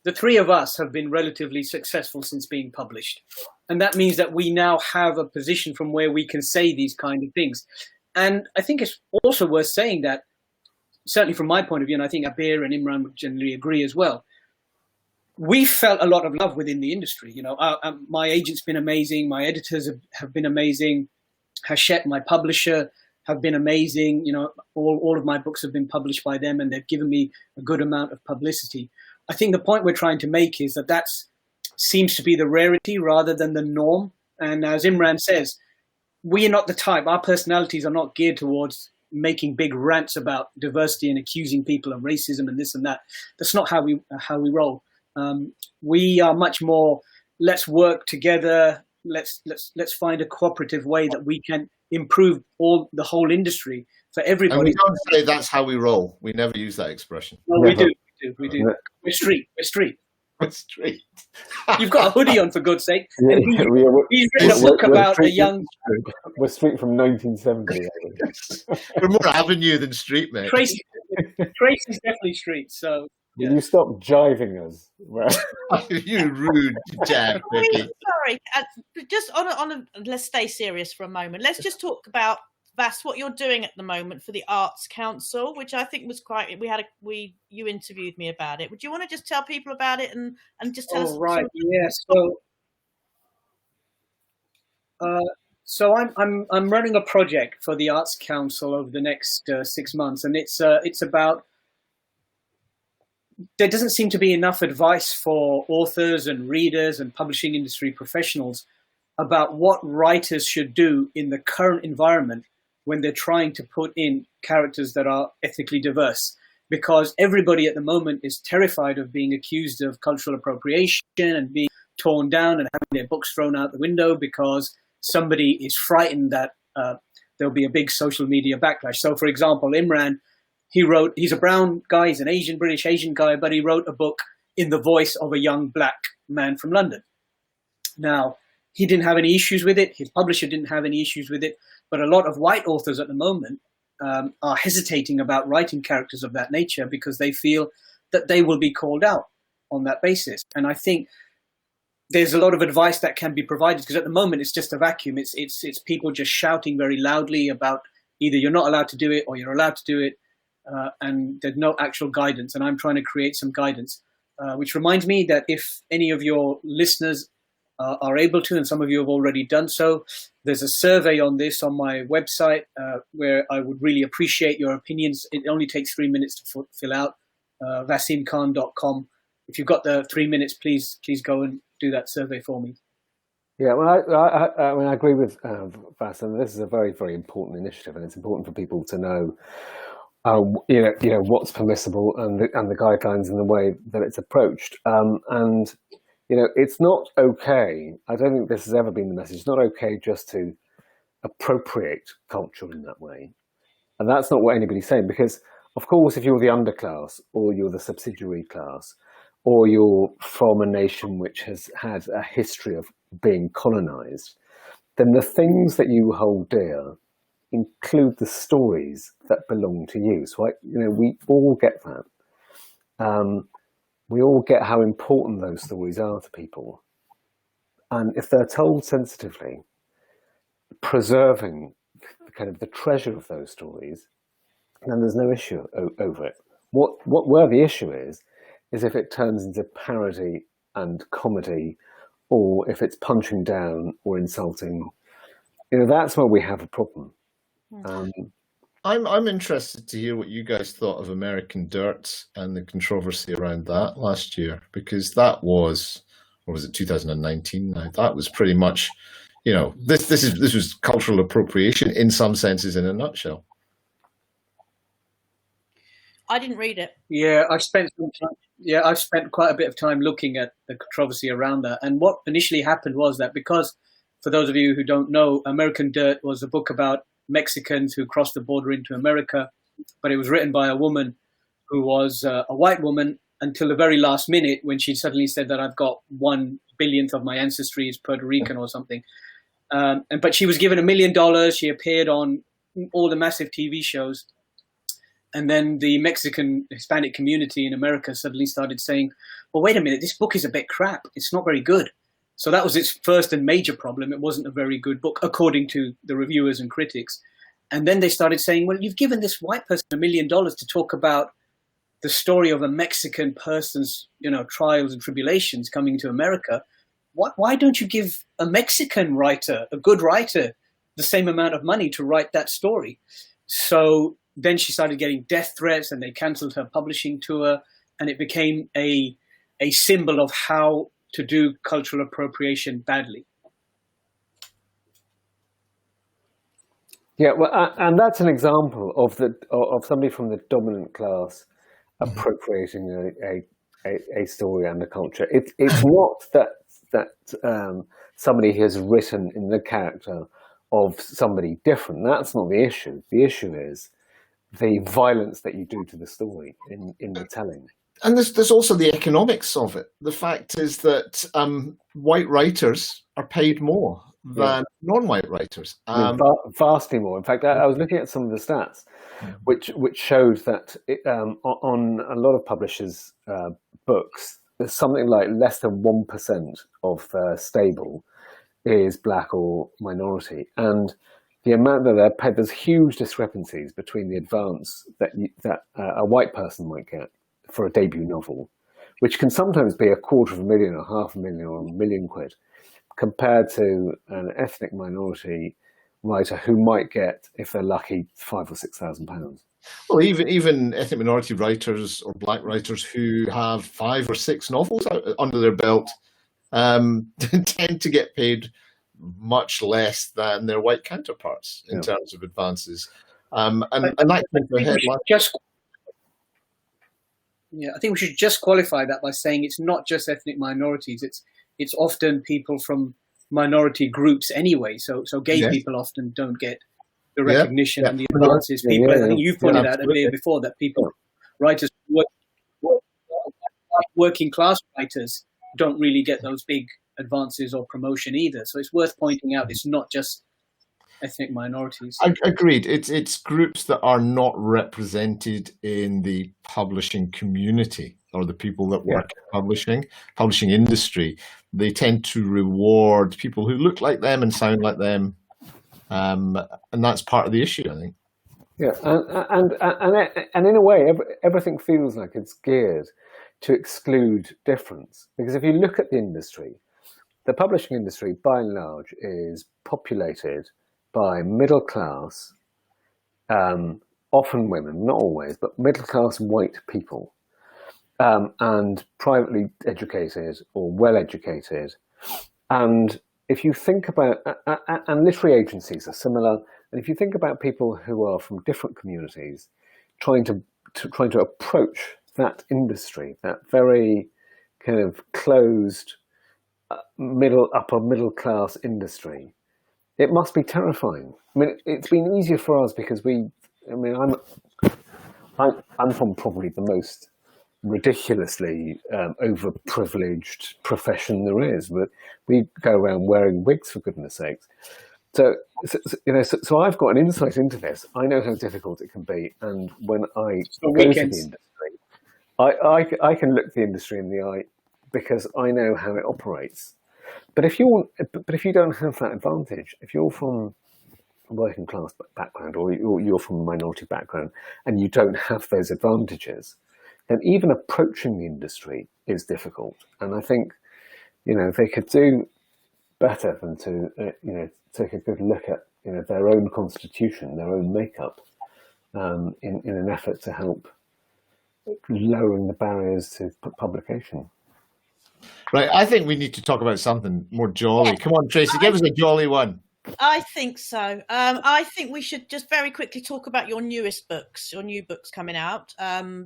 the three of us have been relatively successful since being published. And that means that we now have a position from where we can say these kind of things. And I think it's also worth saying that, certainly from my point of view, and I think Abir and Imran would generally agree as well, we felt a lot of love within the industry. My agent's been amazing. My editors have been amazing. Hachette, my publisher, have been amazing. All of my books have been published by them, and they've given me a good amount of publicity. I think the point we're trying to make is that seems to be the rarity rather than the norm. And as Imran says, we are not the type. Our personalities are not geared towards making big rants about diversity and accusing people of racism and this and that. That's not how we roll. We are much more, let's work together. Let's find a cooperative way that we can improve the whole industry for everybody. And we don't say that's how we roll. We never use that expression. No, we do. We're street. We're street. You've got a hoodie on, for God's sake. Yeah, he's written a book about a young... We're street from 1970. We're more avenue than street, mate. Tracy's definitely street, so... Yeah. You stop jiving us. You rude jab. Sorry, just on a let's stay serious for a moment. Let's just talk about what you're doing at the moment for the Arts Council, which I think was quite. You interviewed me about it. Would you want to just tell people about it and just tell us? Right. Yeah. So I'm running a project for the Arts Council over the next 6 months, and it's about. There doesn't seem to be enough advice for authors and readers and publishing industry professionals about what writers should do in the current environment when they're trying to put in characters that are ethnically diverse. Because everybody at the moment is terrified of being accused of cultural appropriation and being torn down and having their books thrown out the window because somebody is frightened that there'll be a big social media backlash. So, for example, Imran, he's a brown guy, he's an British Asian guy, but he wrote a book in the voice of a young black man from London. Now, he didn't have any issues with it. His publisher didn't have any issues with it. But a lot of white authors at the moment are hesitating about writing characters of that nature because they feel that they will be called out on that basis. And I think there's a lot of advice that can be provided because at the moment it's just a vacuum. It's people just shouting very loudly about either you're not allowed to do it or you're allowed to do it. And there's no actual guidance, and I'm trying to create some guidance, which reminds me that if any of your listeners are able to, and some of you have already done so, there's a survey on this on my website where I would really appreciate your opinions. It only takes 3 minutes to fill out, vaseemkhan.com. If you've got the 3 minutes, please go and do that survey for me. Yeah, well, I agree with Vaseem. This is a very, very important initiative, and it's important for people to know what's permissible and the guidelines and the way that it's approached. And it's not okay. I don't think this has ever been the message. It's not okay just to appropriate culture in that way. And that's not what anybody's saying, because, of course, if you're the underclass or you're the subsidiary class or you're from a nation which has had a history of being colonized, then the things that you hold dear include the stories that belong to you. So, we all get that. We all get how important those stories are to people. And if they're told sensitively, preserving kind of the treasure of those stories, then there's no issue over it. Where the issue is if it turns into parody and comedy, or if it's punching down or insulting. That's where we have a problem. I'm interested to hear what you guys thought of American Dirt and the controversy around that last year, because that was, or was it 2019 now? That was pretty much, this was cultural appropriation in some senses, in a nutshell. I didn't read it. Yeah, I've spent quite a bit of time looking at the controversy around that. And what initially happened was that, because, for those of you who don't know, American Dirt was a book about Mexicans who crossed the border into America, but it was written by a woman who was a white woman until the very last minute, when she suddenly said that I've got 1/1000th of my ancestry is Puerto Rican or something. But she was given $1 million. She appeared on all the massive TV shows. And then the Mexican Hispanic community in America suddenly started saying, well, wait a minute, this book is a bit crap. It's not very good. So that was its first and major problem. It wasn't a very good book, according to the reviewers and critics. And then they started saying, well, you've given this white person $1 million to talk about the story of a Mexican person's, trials and tribulations coming to America. Why don't you give a Mexican writer, a good writer, the same amount of money to write that story? So then she started getting death threats, and they cancelled her publishing tour, and it became a symbol of how to do cultural appropriation badly. Yeah, well, and that's an example of somebody from the dominant class appropriating a story and a culture. It's not that somebody has written in the character of somebody different. That's not the issue. The issue is the violence that you do to the story in the telling. And there's also the economics of it. The fact is that white writers are paid more than non-white writers. Vastly more. In fact, I was looking at some of the stats, which showed that on a lot of publishers' books, there's something like less than 1% of their stable is black or minority, and the amount that they're paid, there's huge discrepancies between the advance that a white person might get for a debut novel, which can sometimes be $250,000 or $500,000 or £1 million, compared to an ethnic minority writer who might get, if they're lucky, £5,000 or £6,000. Well, even ethnic minority writers or black writers who have 5 or 6 novels under their belt tend to get paid much less than their white counterparts in terms of advances. And that came to a head I think we should just qualify that by saying it's not just ethnic minorities. It's often people from minority groups anyway. So gay people often don't get the recognition and the advances. I think you've pointed out earlier before that writers, working class writers, don't really get those big advances or promotion either. So it's worth pointing out it's not just ethnic minorities. Agreed. It's groups that are not represented in the publishing community or the people that work in publishing industry. They tend to reward people who look like them and sound like them, and that's part of the issue, I think. Yeah, and in a way, everything feels like it's geared to exclude difference. Because if you look at the industry, the publishing industry, by and large, is populated by middle class, often women, not always, but middle class white people, and privately educated or well educated. And if you think about, and literary agencies are similar, and if you think about people who are from different communities trying to approach that industry, that very kind of closed upper middle class industry, it must be terrifying. I mean, it's been easier for us because I'm from probably the most ridiculously overprivileged profession there is, but we go around wearing wigs for goodness sakes. So I've got an insight into this. I know how difficult it can be, and when I go to the industry, I can look the industry in the eye because I know how it operates. But if you don't have that advantage, if you're from a working class background or you're from a minority background and you don't have those advantages, then even approaching the industry is difficult. And I think, they could do better than to, take a good look at, their own constitution, their own makeup, in an effort to help lowering the barriers to publication. Right, I think we need to talk about something more jolly. Come on, Tracy, give us a jolly one. I think so. I think we should just very quickly talk about your new books coming out,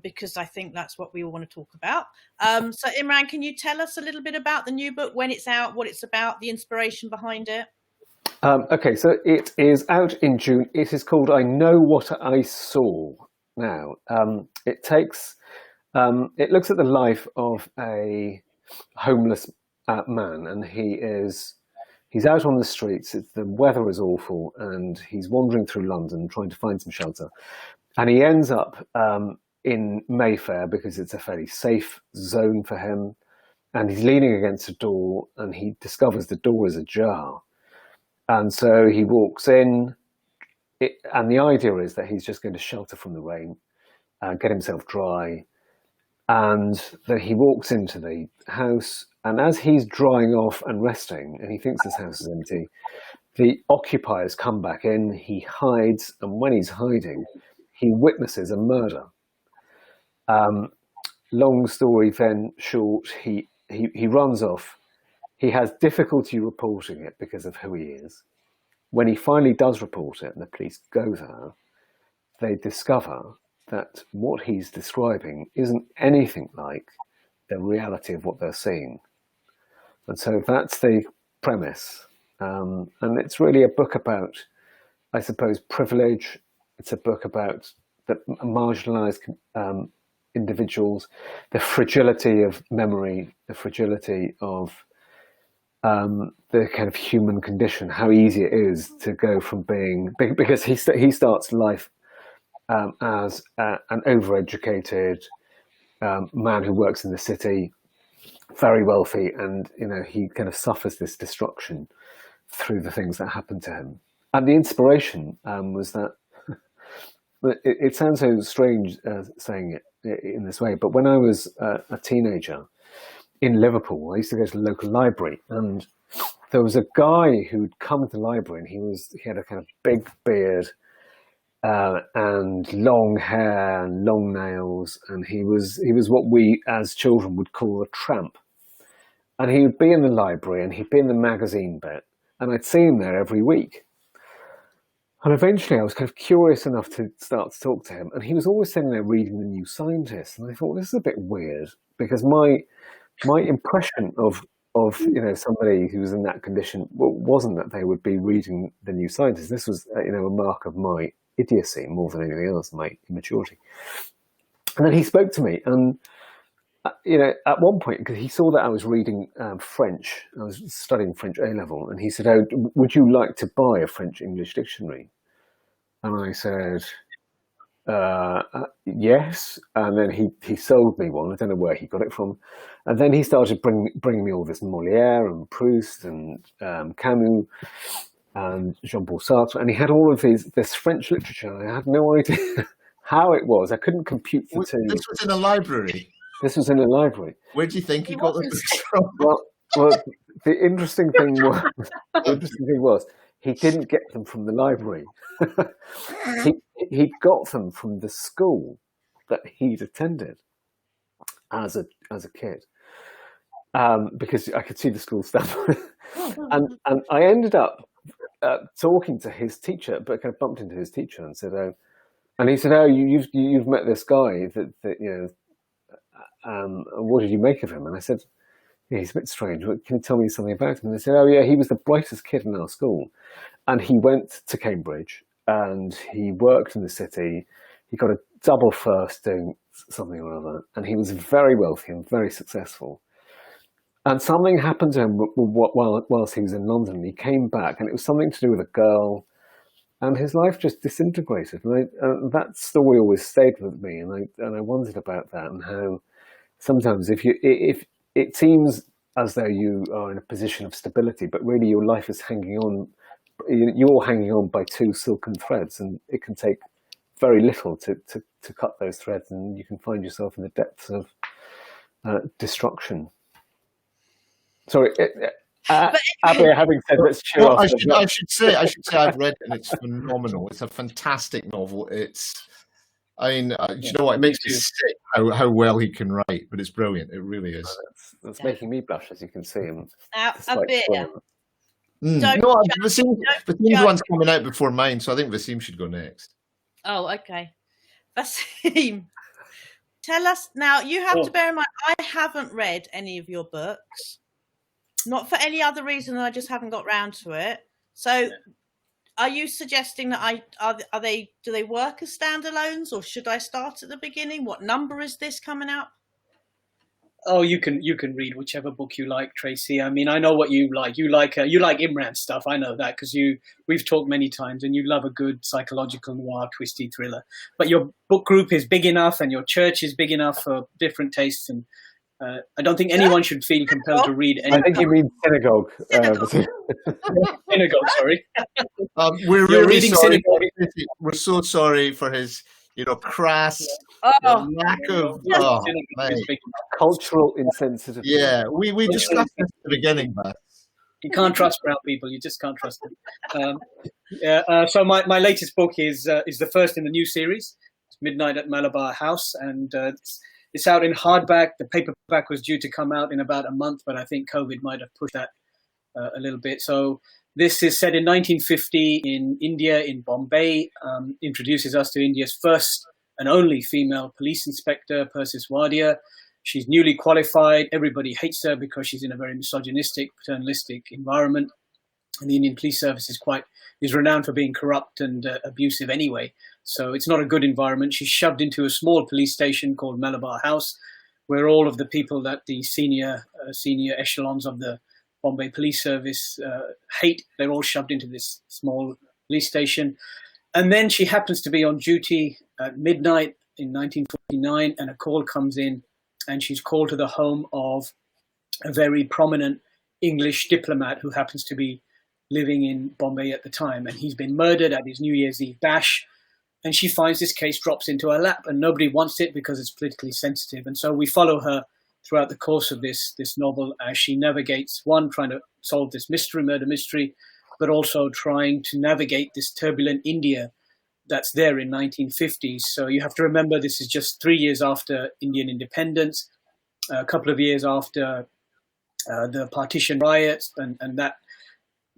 because I think that's what we all want to talk about. So Imran, can you tell us a little bit about the new book, when it's out, what it's about, the inspiration behind it? Okay, so it is out in June. It is called I Know What I Saw now. It looks at the life of a homeless man, and he's out on the streets. The weather is awful, and he's wandering through London trying to find some shelter. And he ends up in Mayfair because it's a fairly safe zone for him. And he's leaning against a door, and he discovers the door is ajar. And so he walks in, and the idea is that he's just going to shelter from the rain, get himself dry. And then he walks into the house, and as he's drying off and resting, and he thinks his house is empty, the occupiers come back in, he hides, and when he's hiding, he witnesses a murder. Long story then short, he runs off. He has difficulty reporting it because of who he is. When he finally does report it and the police go there, they discover that what he's describing isn't anything like the reality of what they're seeing. And so that's the premise. And it's really a book about, I suppose, privilege. It's a book about the marginalized individuals, the fragility of memory, the fragility of the kind of human condition, how easy it is to go from being, because he starts life as an overeducated man who works in the city, very wealthy, and he kind of suffers this destruction through the things that happen to him. And the inspiration was that it sounds so strange saying it in this way, but when I was a teenager in Liverpool, I used to go to the local library, and there was a guy who'd come to the library, and he had a kind of big beard and long hair and long nails, and he was what we as children would call a tramp. And he would be in the library, and he'd be in the magazine bit, and I'd see him there every week. And eventually I was kind of curious enough to start to talk to him, and he was always sitting there reading The New Scientist, and I thought, this is a bit weird, because my impression of somebody who was in that condition wasn't that they would be reading The New Scientist. This was a mark of my idiocy more than anything else, my immaturity. And then he spoke to me, and at one point, because he saw that I was reading French, I was studying French A-level, and he said, "Oh, would you like to buy a French-English dictionary?" And I said, yes. And then he sold me one. I don't know where he got it from. And then he started bringing me all this Molière and Proust and Camus and Jean-Paul Sartre. And he had all of this French literature. I had no idea how it was. I couldn't compute the two. This was in a library. This was in a library. Where do you think he got the books from? Well, the interesting thing was he didn't get them from the library. he got them from the school that he'd attended as a kid, because I could see the school stuff. and I ended up talking to his teacher, but kind of bumped into his teacher and said, "Oh," and he said, "Oh, you've met this guy that what did you make of him?" And I said, "Yeah, he's a bit strange. Can you tell me something about him?" And they said, "Oh yeah, he was the brightest kid in our school, and he went to Cambridge and he worked in the city. He got a double first doing something or other, and he was very wealthy and very successful. And something happened to him whilst he was in London. He came back, and it was something to do with a girl, and his life just disintegrated. And that story always stayed with me, and I wondered about that and how sometimes if it seems as though you are in a position of stability, but really your life is hanging on. You're hanging on by two silken threads, and it can take very little to cut those threads, and you can find yourself in the depths of destruction. Sorry, Abir, having said, let's cheer off. I should say I've read it, and it's phenomenal. It's a fantastic novel. You know what? It makes me sick how well he can write, but it's brilliant. It really is. That's making me blush, as you can see. Now, Abir. Vaseem's one's coming out before mine, so I think Vaseem should go next. Oh, okay. Vaseem, tell us now. You have to bear in mind, I haven't read any of your books. Not for any other reason than I just haven't got round to it. So, are you suggesting that do they work as standalones, or should I start at the beginning? What number is this coming out? Oh, you can read whichever book you like, Tracy. I mean, I know what you like. You like Imran stuff. I know that because we've talked many times, and you love a good psychological noir, twisty thriller. But your book group is big enough, and your church is big enough for different tastes. And I don't think anyone should feel compelled to read anything. I think you mean synagogue. Synagogue, sorry. We're really reading sorry. We're so sorry for his, crass lack of cultural insensitivity. Yeah, we discussed this at the beginning, but you can't trust brown people. You just can't trust them. So my latest book is the first in the new series. It's Midnight at Malabar House, and it's out in hardback. The paperback was due to come out in about a month, but I think COVID might have pushed that a little bit. So this is set in 1950 in India, in Bombay. Introduces us to India's first and only female police inspector, Persis Wadia. She's newly qualified. Everybody hates her because she's in a very misogynistic, paternalistic environment. And the Indian police service is renowned for being corrupt and abusive anyway. So it's not a good environment. She's shoved into a small police station called Malabar House, where all of the people that the senior echelons of the Bombay Police Service hate. They're all shoved into this small police station. And then she happens to be on duty at midnight in 1949, and a call comes in, and she's called to the home of a very prominent English diplomat who happens to be living in Bombay at the time. And he's been murdered at his New Year's Eve bash. And she finds this case drops into her lap, and nobody wants it because it's politically sensitive. And so we follow her throughout the course of this novel as she navigates, one, trying to solve this murder mystery, but also trying to navigate this turbulent India that's there in 1950s. So you have to remember this is just 3 years after Indian independence, a couple of years after the partition riots, and that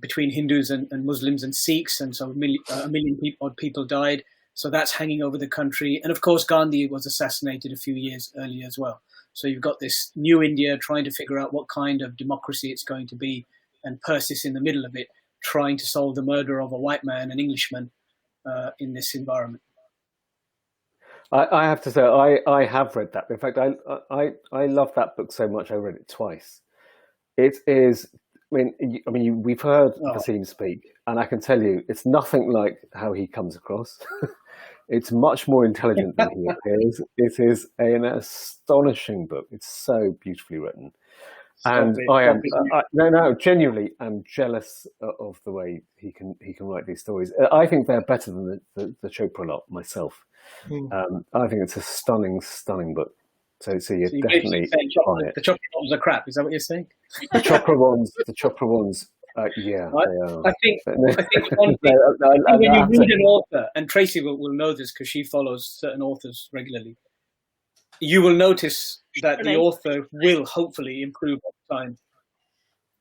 between Hindus and Muslims and Sikhs, and so a million people died. So that's hanging over the country. And of course, Gandhi was assassinated a few years earlier as well. So you've got this new India trying to figure out what kind of democracy it's going to be, and Persis in the middle of it, trying to solve the murder of a white man, an Englishman, in this environment. I have to say, I have read that. In fact, I love that book so much. I read it twice. It is. I mean, we've heard Vaseem speak, and I can tell you, it's nothing like how he comes across. It's much more intelligent than he appears. It is an astonishing book. It's so beautifully written. And genuinely, I'm jealous of the way he can write these stories. I think they're better than the Chopra lot myself. I think it's a stunning book. So you're definitely on it. The Chopra ones are crap. Is that what you're saying? The Chopra ones, yeah. I think one thing, when you read an author, and Tracy will know this because she follows certain authors regularly, you will notice that the author will hopefully improve over time.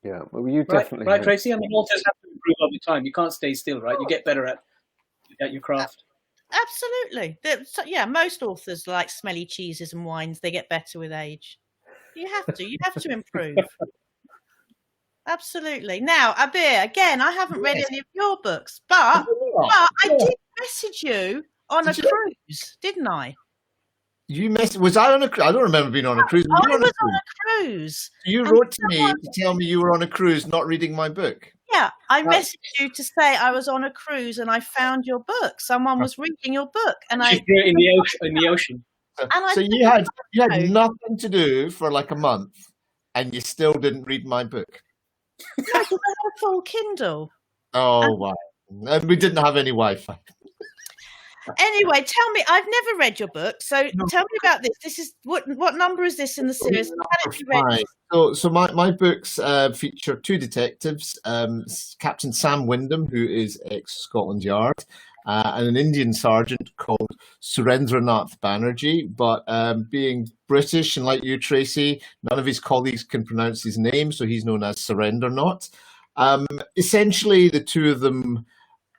Yeah, well, you definitely right, Tracy. I mean, authors have to improve over time. You can't stay still, right? You get better at your craft. Absolutely. Most authors like smelly cheeses and wines. They get better with age. You have to improve. Absolutely. Now, Abir, again, I haven't read Yes. any of your books, but I did message you on a Did you? cruise, didn't I? You was I on a cruise? I don't remember being on a cruise. I was on a cruise. You And wrote to me to tell me you were on a cruise, not reading my book. Yeah, I messaged you to say I was on a cruise and I found your book. Someone was reading your book, and She threw it in the ocean. In the ocean. So you had nothing to do for like a month, and you still didn't read my book. No, because I had a full Kindle. Oh wow! And we didn't have any Wi-Fi. Anyway, tell me, I've never read your book, so tell me about this. This is what number is this in the series? So my books feature two detectives, Captain Sam Wyndham, who is ex-Scotland Yard, and an Indian sergeant called Surendranath Banerjee. But being British, and like you, Tracy, none of his colleagues can pronounce his name, so he's known as Surendranath. Essentially, the two of them,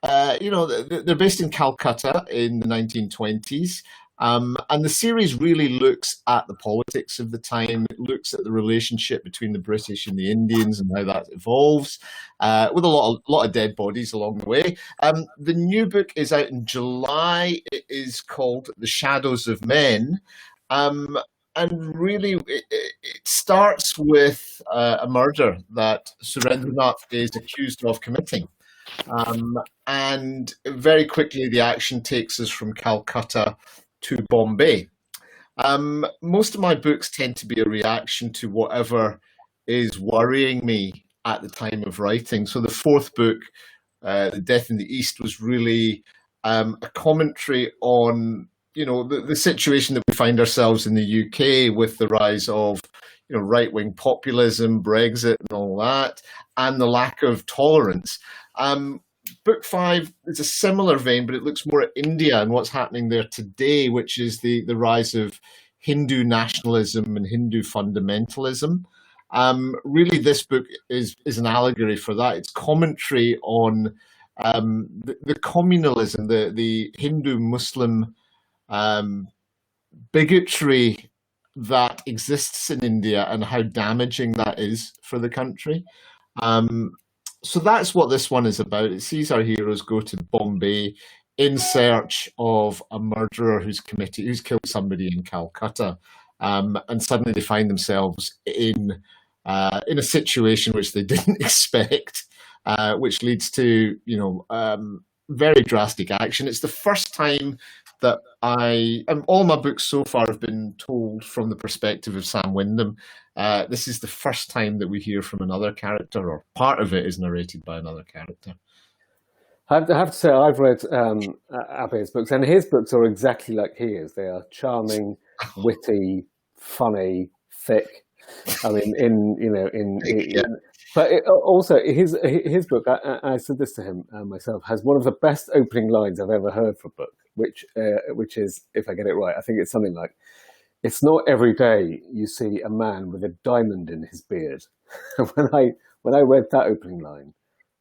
they're based in Calcutta in the 1920s. And the series really looks at the politics of the time. It looks at the relationship between the British and the Indians and how that evolves, with a lot of dead bodies along the way. The new book is out in July. It is called The Shadows of Men. And really, it starts with a murder that Surendranath is accused of committing. And very quickly, the action takes us from Calcutta to Bombay. Most of my books tend to be a reaction to whatever is worrying me at the time of writing. So the fourth book, The Death in the East, was really a commentary on the situation that we find ourselves in the UK with the rise of right-wing populism, Brexit, and all that, and the lack of tolerance. Book 5 is a similar vein, but it looks more at India and what's happening there today, which is the rise of Hindu nationalism and Hindu fundamentalism. Really, this book is an allegory for that. It's commentary on the communalism, the Hindu-Muslim bigotry that exists in India and how damaging that is for the country. So that's what this one is about. It sees our heroes go to Bombay in search of a murderer who's killed somebody in Calcutta, and suddenly they find themselves in a situation which they didn't expect, which leads to very drastic action. It's the first time that all my books so far have been told from the perspective of Sam Wyndham. This is the first time that we hear from another character, or part of it is narrated by another character. I have to say, I've read Abir's books, and his books are exactly like he is. They are charming, witty, funny, thick. I mean, but also his book. I said this to him myself, has one of the best opening lines I've ever heard for a book, which is, if I get it right, I think it's something like, "It's not every day you see a man with a diamond in his beard." when I read that opening line,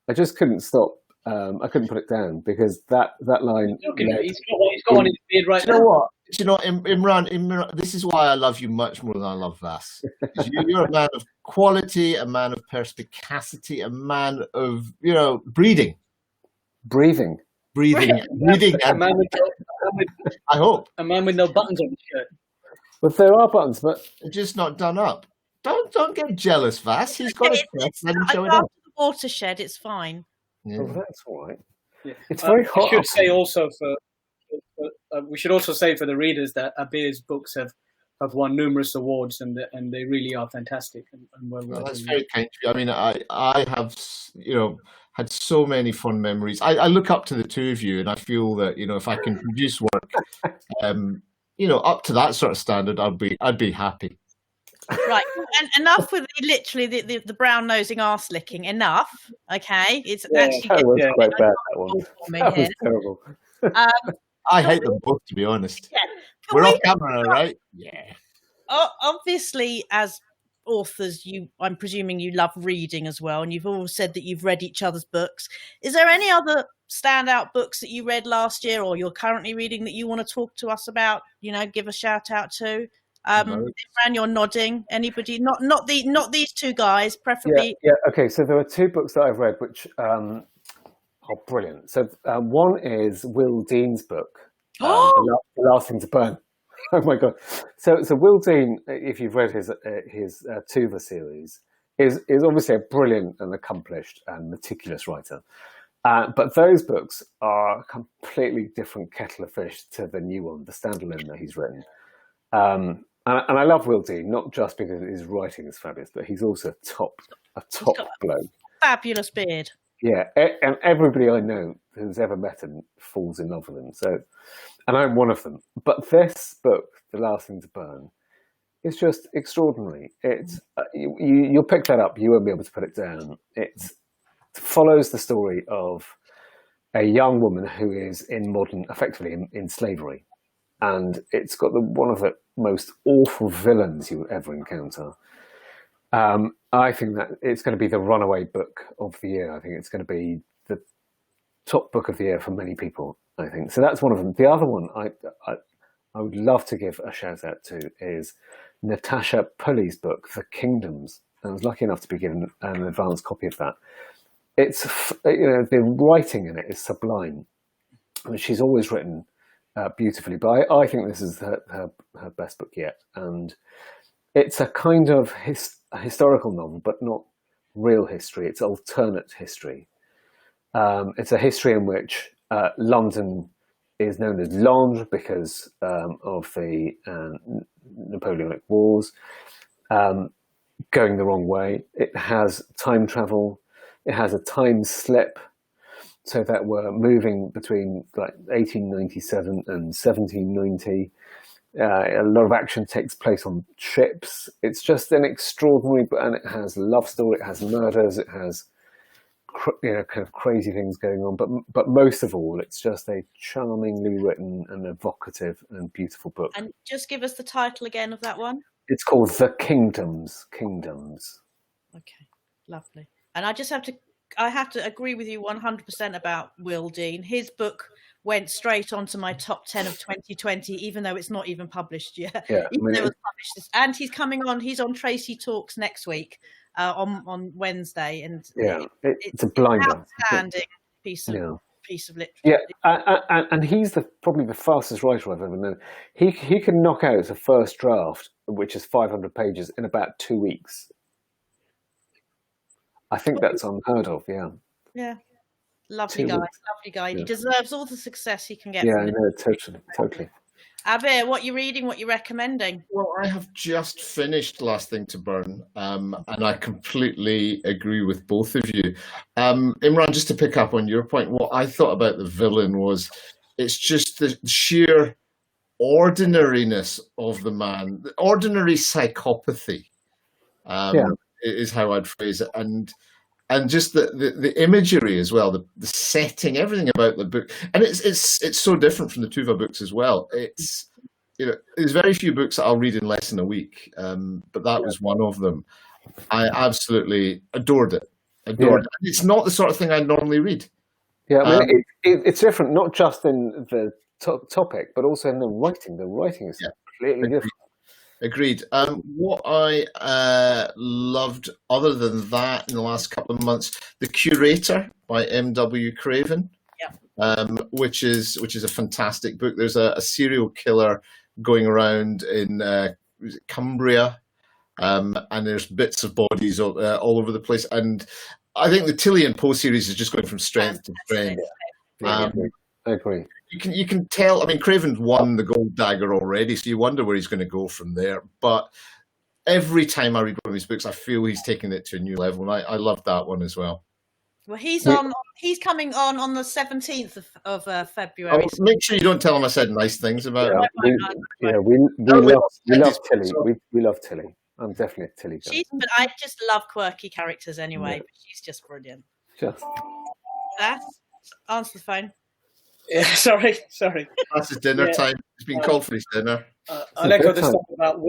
I just couldn't stop. I couldn't put it down, because that line. He's got one in his beard right now. You know what? You know, Imran, this is why I love you much more than I love Vas. You're a man of quality, a man of perspicacity, a man of breeding. Breathing. A man I hope. A man with no buttons on his shirt. But there are buttons, but they're just not done up. Don't get jealous, Vas. He's got his chest. Let him show it After up. the watershed, it's fine. Yeah. oh, that's all right. Yeah. It's very hot. We should also say for the readers that Abir's books have won numerous awards, and they really are fantastic. And well, that's very kind of you. I mean, I have had so many fun memories. I look up to the two of you, and I feel that if I can produce work, up to that sort of standard, I'd be happy. Right, and enough with the brown nosing arse licking. Enough, okay? It's actually That was quite bad. That one. That was terrible. I hate them both, to be honest. Yeah. We're off camera, right? Yeah. Obviously, as authors, I'm presuming you love reading as well, and you've all said that you've read each other's books. Is there any other standout books that you read last year, or you're currently reading, that you want to talk to us about? Give a shout out to. Imran, you're nodding. Anybody? Not these two guys, preferably. Yeah. Okay, so there are two books that I've read which are brilliant. So one is Will Dean's book, The Last Thing to Burn. Oh my god! So Will Dean, if you've read his Tuva series, is obviously a brilliant and accomplished and meticulous writer. But those books are a completely different kettle of fish to the new one, the standalone that he's written. And I love Will Dean, not just because his writing is fabulous, but he's also a top bloke. Fabulous beard. Yeah, and everybody I know who's ever met him falls in love with him. So, and I'm one of them. But this book, The Last Thing to Burn, is just extraordinary. It's you'll pick that up. You won't be able to put it down. It follows the story of a young woman who is effectively in slavery, and it's got one of the most awful villains you will ever encounter. I think that it's going to be the runaway book of the year. I think it's going to be the top book of the year for many people, I think. So that's one of them. The other one I would love to give a shout out to is Natasha Pulley's book, The Kingdoms. I was lucky enough to be given an advance copy of that. It's, the writing in it is sublime. I mean, she's always written beautifully, but I think this is her best book yet. And it's a kind of historical novel, but not real history. It's alternate history. It's a history in which London is known as Londres because of the Napoleonic Wars, going the wrong way. It has time travel. It has a time slip, so that we're moving between like 1897 and 1790. A lot of action takes place on ships. It's just an extraordinary, and it has love story, it has murders, it has kind of crazy things going on. But most of all, it's just a charmingly written and evocative and beautiful book. And just give us the title again of that one. It's called The Kingdoms. Kingdoms. Okay, lovely. And I have to agree with you 100% about Will Dean. His book went straight onto my top 10 of 2020, even though it's not even published yet. Yeah, even though it was published. And he's on Tracy Talks next week on Wednesday. And it's a blinder. Outstanding piece of literature. Yeah, and he's probably the fastest writer I've ever known. He can knock out a first draft, which is 500 pages, in about 2 weeks. I think that's unheard of. Yeah. Lovely guy. Yeah. He deserves all the success he can get. Yeah, I know, totally. Abir, what you reading? What you recommending? Well, I have just finished Last Thing to Burn, and I completely agree with both of you. Imran, just to pick up on your point, what I thought about the villain was it's just the sheer ordinariness of the man, the ordinary psychopathy. Is how I'd phrase it, and just the imagery as well, the setting, everything about the book, and it's so different from the Tuva books as well. It's there's very few books that I'll read in less than a week, but that was one of them. I absolutely adored it. It's not the sort of thing I normally read. Yeah, I mean, it's different, not just in the topic, but also in the writing. The writing is completely different. Agreed. What I loved, other than that, in the last couple of months, The Curator by M.W. Craven, which is a fantastic book. There's a serial killer going around in Cumbria, and there's bits of bodies all over the place. And I think the Tilly and Poe series is just going from strength to strength. I agree. You can tell. I mean, Craven's won the Gold Dagger already, so you wonder where he's going to go from there. But every time I read one of his books, I feel he's taking it to a new level, and I love that one as well. Well, he's coming on the 17th of February. Make sure you don't tell him I said nice things about him. We love Tilly. We love Tilly. I'm definitely a Tilly fan. But I just love quirky characters anyway. But she's just brilliant. Answer the phone. Yeah, sorry. That's his dinner time. He's been called for his dinner. I'll echo the stuff about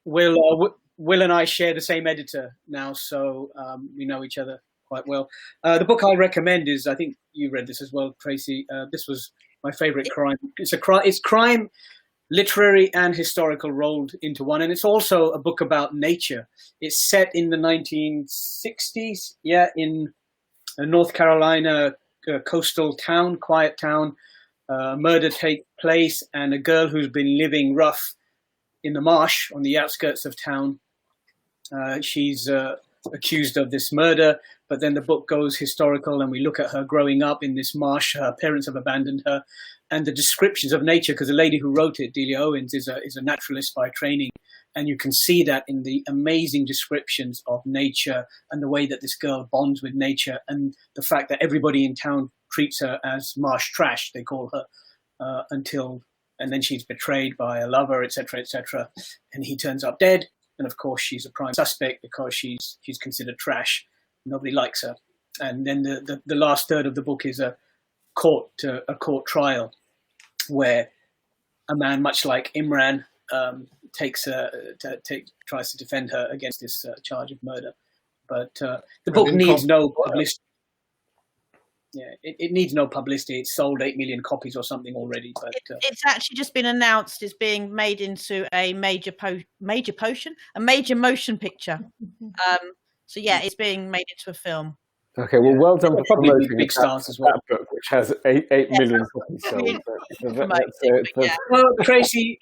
Will. Will and I share the same editor now, so we know each other quite well. The book I recommend is, I think you read this as well, Tracy. This was my favourite crime. It's crime literary and historical rolled into one. And it's also a book about nature. It's set in the 1960s, in a North Carolina coastal town, quiet town. Murder takes place, and a girl who's been living rough in the marsh on the outskirts of town. She's accused of this murder, but then the book goes historical, and we look at her growing up in this marsh. Her parents have abandoned her, and the descriptions of nature, because the lady who wrote it, Delia Owens, is a naturalist by training, and you can see that in the amazing descriptions of nature and the way that this girl bonds with nature, and the fact that everybody in town treats her as marsh trash, they call her, and then she's betrayed by a lover, etc., etc., and he turns up dead. And of course, she's a prime suspect because she's considered trash. Nobody likes her. And then the last third of the book is a court trial, where a man, much like Imran, tries to defend her against this charge of murder. But the book needs no publicity. Yeah, it needs no publicity. It's sold 8 million copies or something already. But it's actually just been announced it's being made into a major motion picture. So yeah, it's being made into a film. Okay, well done for probably promoting big stars as well. that book, which has 8 million copies sold. Well, Tracy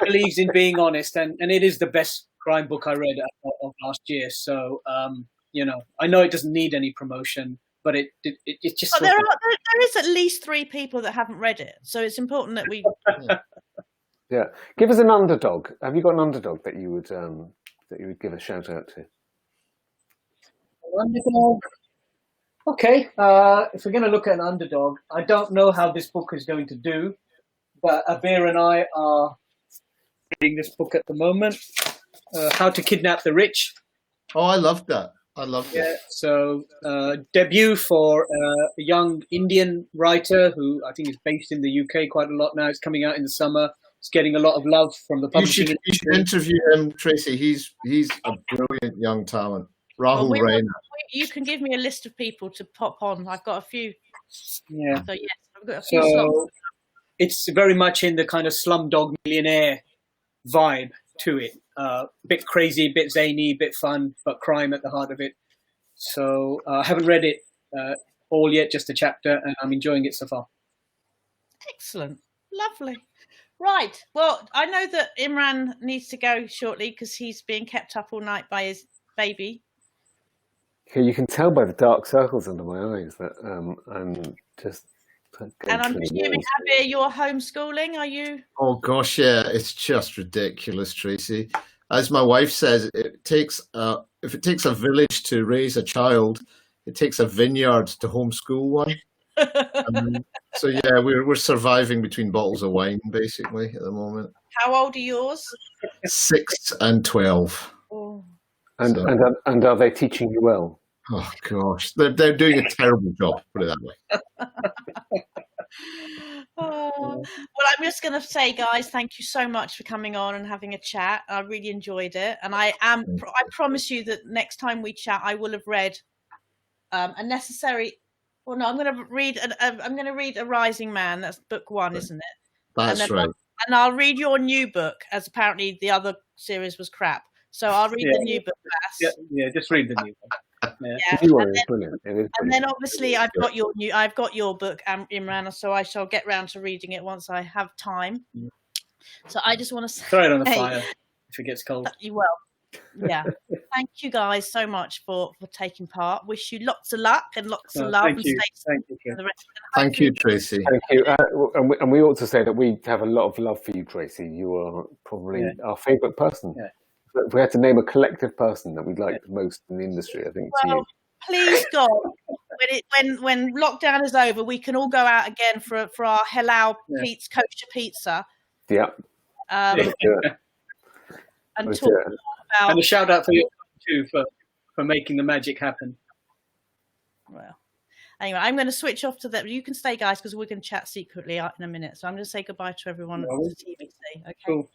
believes in being honest, and it is the best crime book I read of last year. So I know it doesn't need any promotion. But it just. But there is at least 3 people that haven't read it, so it's important that we. Yeah, give us an underdog. Have you got an underdog that you would give a shout out to? Underdog. Okay, if we're going to look at an underdog, I don't know how this book is going to do, but Abir and I are reading this book at the moment. How to Kidnap the Rich. Oh, I loved that. I loved it. So debut for a young Indian writer who I think is based in the UK quite a lot now. It's coming out in the summer. It's getting a lot of love from the publishing industry. You should interview him, Tracy. He's a brilliant young talent. Rahul Raina. You can give me a list of people to pop on. I've got a few. Yeah. So yes, I've got a few slots. It's very much in the kind of Slumdog Millionaire vibe to it. Bit crazy, bit zany, bit fun, but crime at the heart of it. So I haven't read it all yet, just a chapter, and I'm enjoying it so far. Excellent. Lovely. Right. Well, I know that Imran needs to go shortly because he's being kept up all night by his baby. Yeah, you can tell by the dark circles under my eyes that I'm just... And I'm presuming, Abir, you're homeschooling, are you? Oh, gosh, yeah. It's just ridiculous, Tracy. As my wife says, if it takes a village to raise a child, it takes a vineyard to homeschool one. So, yeah, we're surviving between bottles of wine, basically, at the moment. How old are yours? 6 and 12. Oh. And are they teaching you well? Oh, gosh. They're doing a terrible job, put it that way. Well, I'm just going to say, guys, thank you so much for coming on and having a chat. I really enjoyed it. And I promise you that next time we chat, I will have read a necessary... Well, no, I'm going to read A Rising Man. That's book 1, isn't it? That's right. And I'll read your new book, as apparently the other series was crap. So I'll read the new book first. Yeah, just read the new book. Yeah. And then obviously I've got your book, Imran, so I shall get round to reading it once I have time. So I just want to say, throw it on the fire if it gets cold. You will. Yeah. Thank you guys so much for taking part. Wish you lots of luck and lots of love. Thank you. Thank you, Tracy. Thank you. And we ought to say that we have a lot of love for you, Tracy. You are probably our favourite person. Yeah. If we had to name a collective person that we'd like the most in the industry, I think it's you. Please God, when lockdown is over, we can all go out again for our halal pizza, kosher pizza. Yeah. And talk about. And a shout out for you too for making the magic happen. Well, anyway, I'm going to switch off to that. You can stay, guys, because we're going to chat secretly in a minute. So I'm going to say goodbye to everyone at the TVC. Okay. Cool.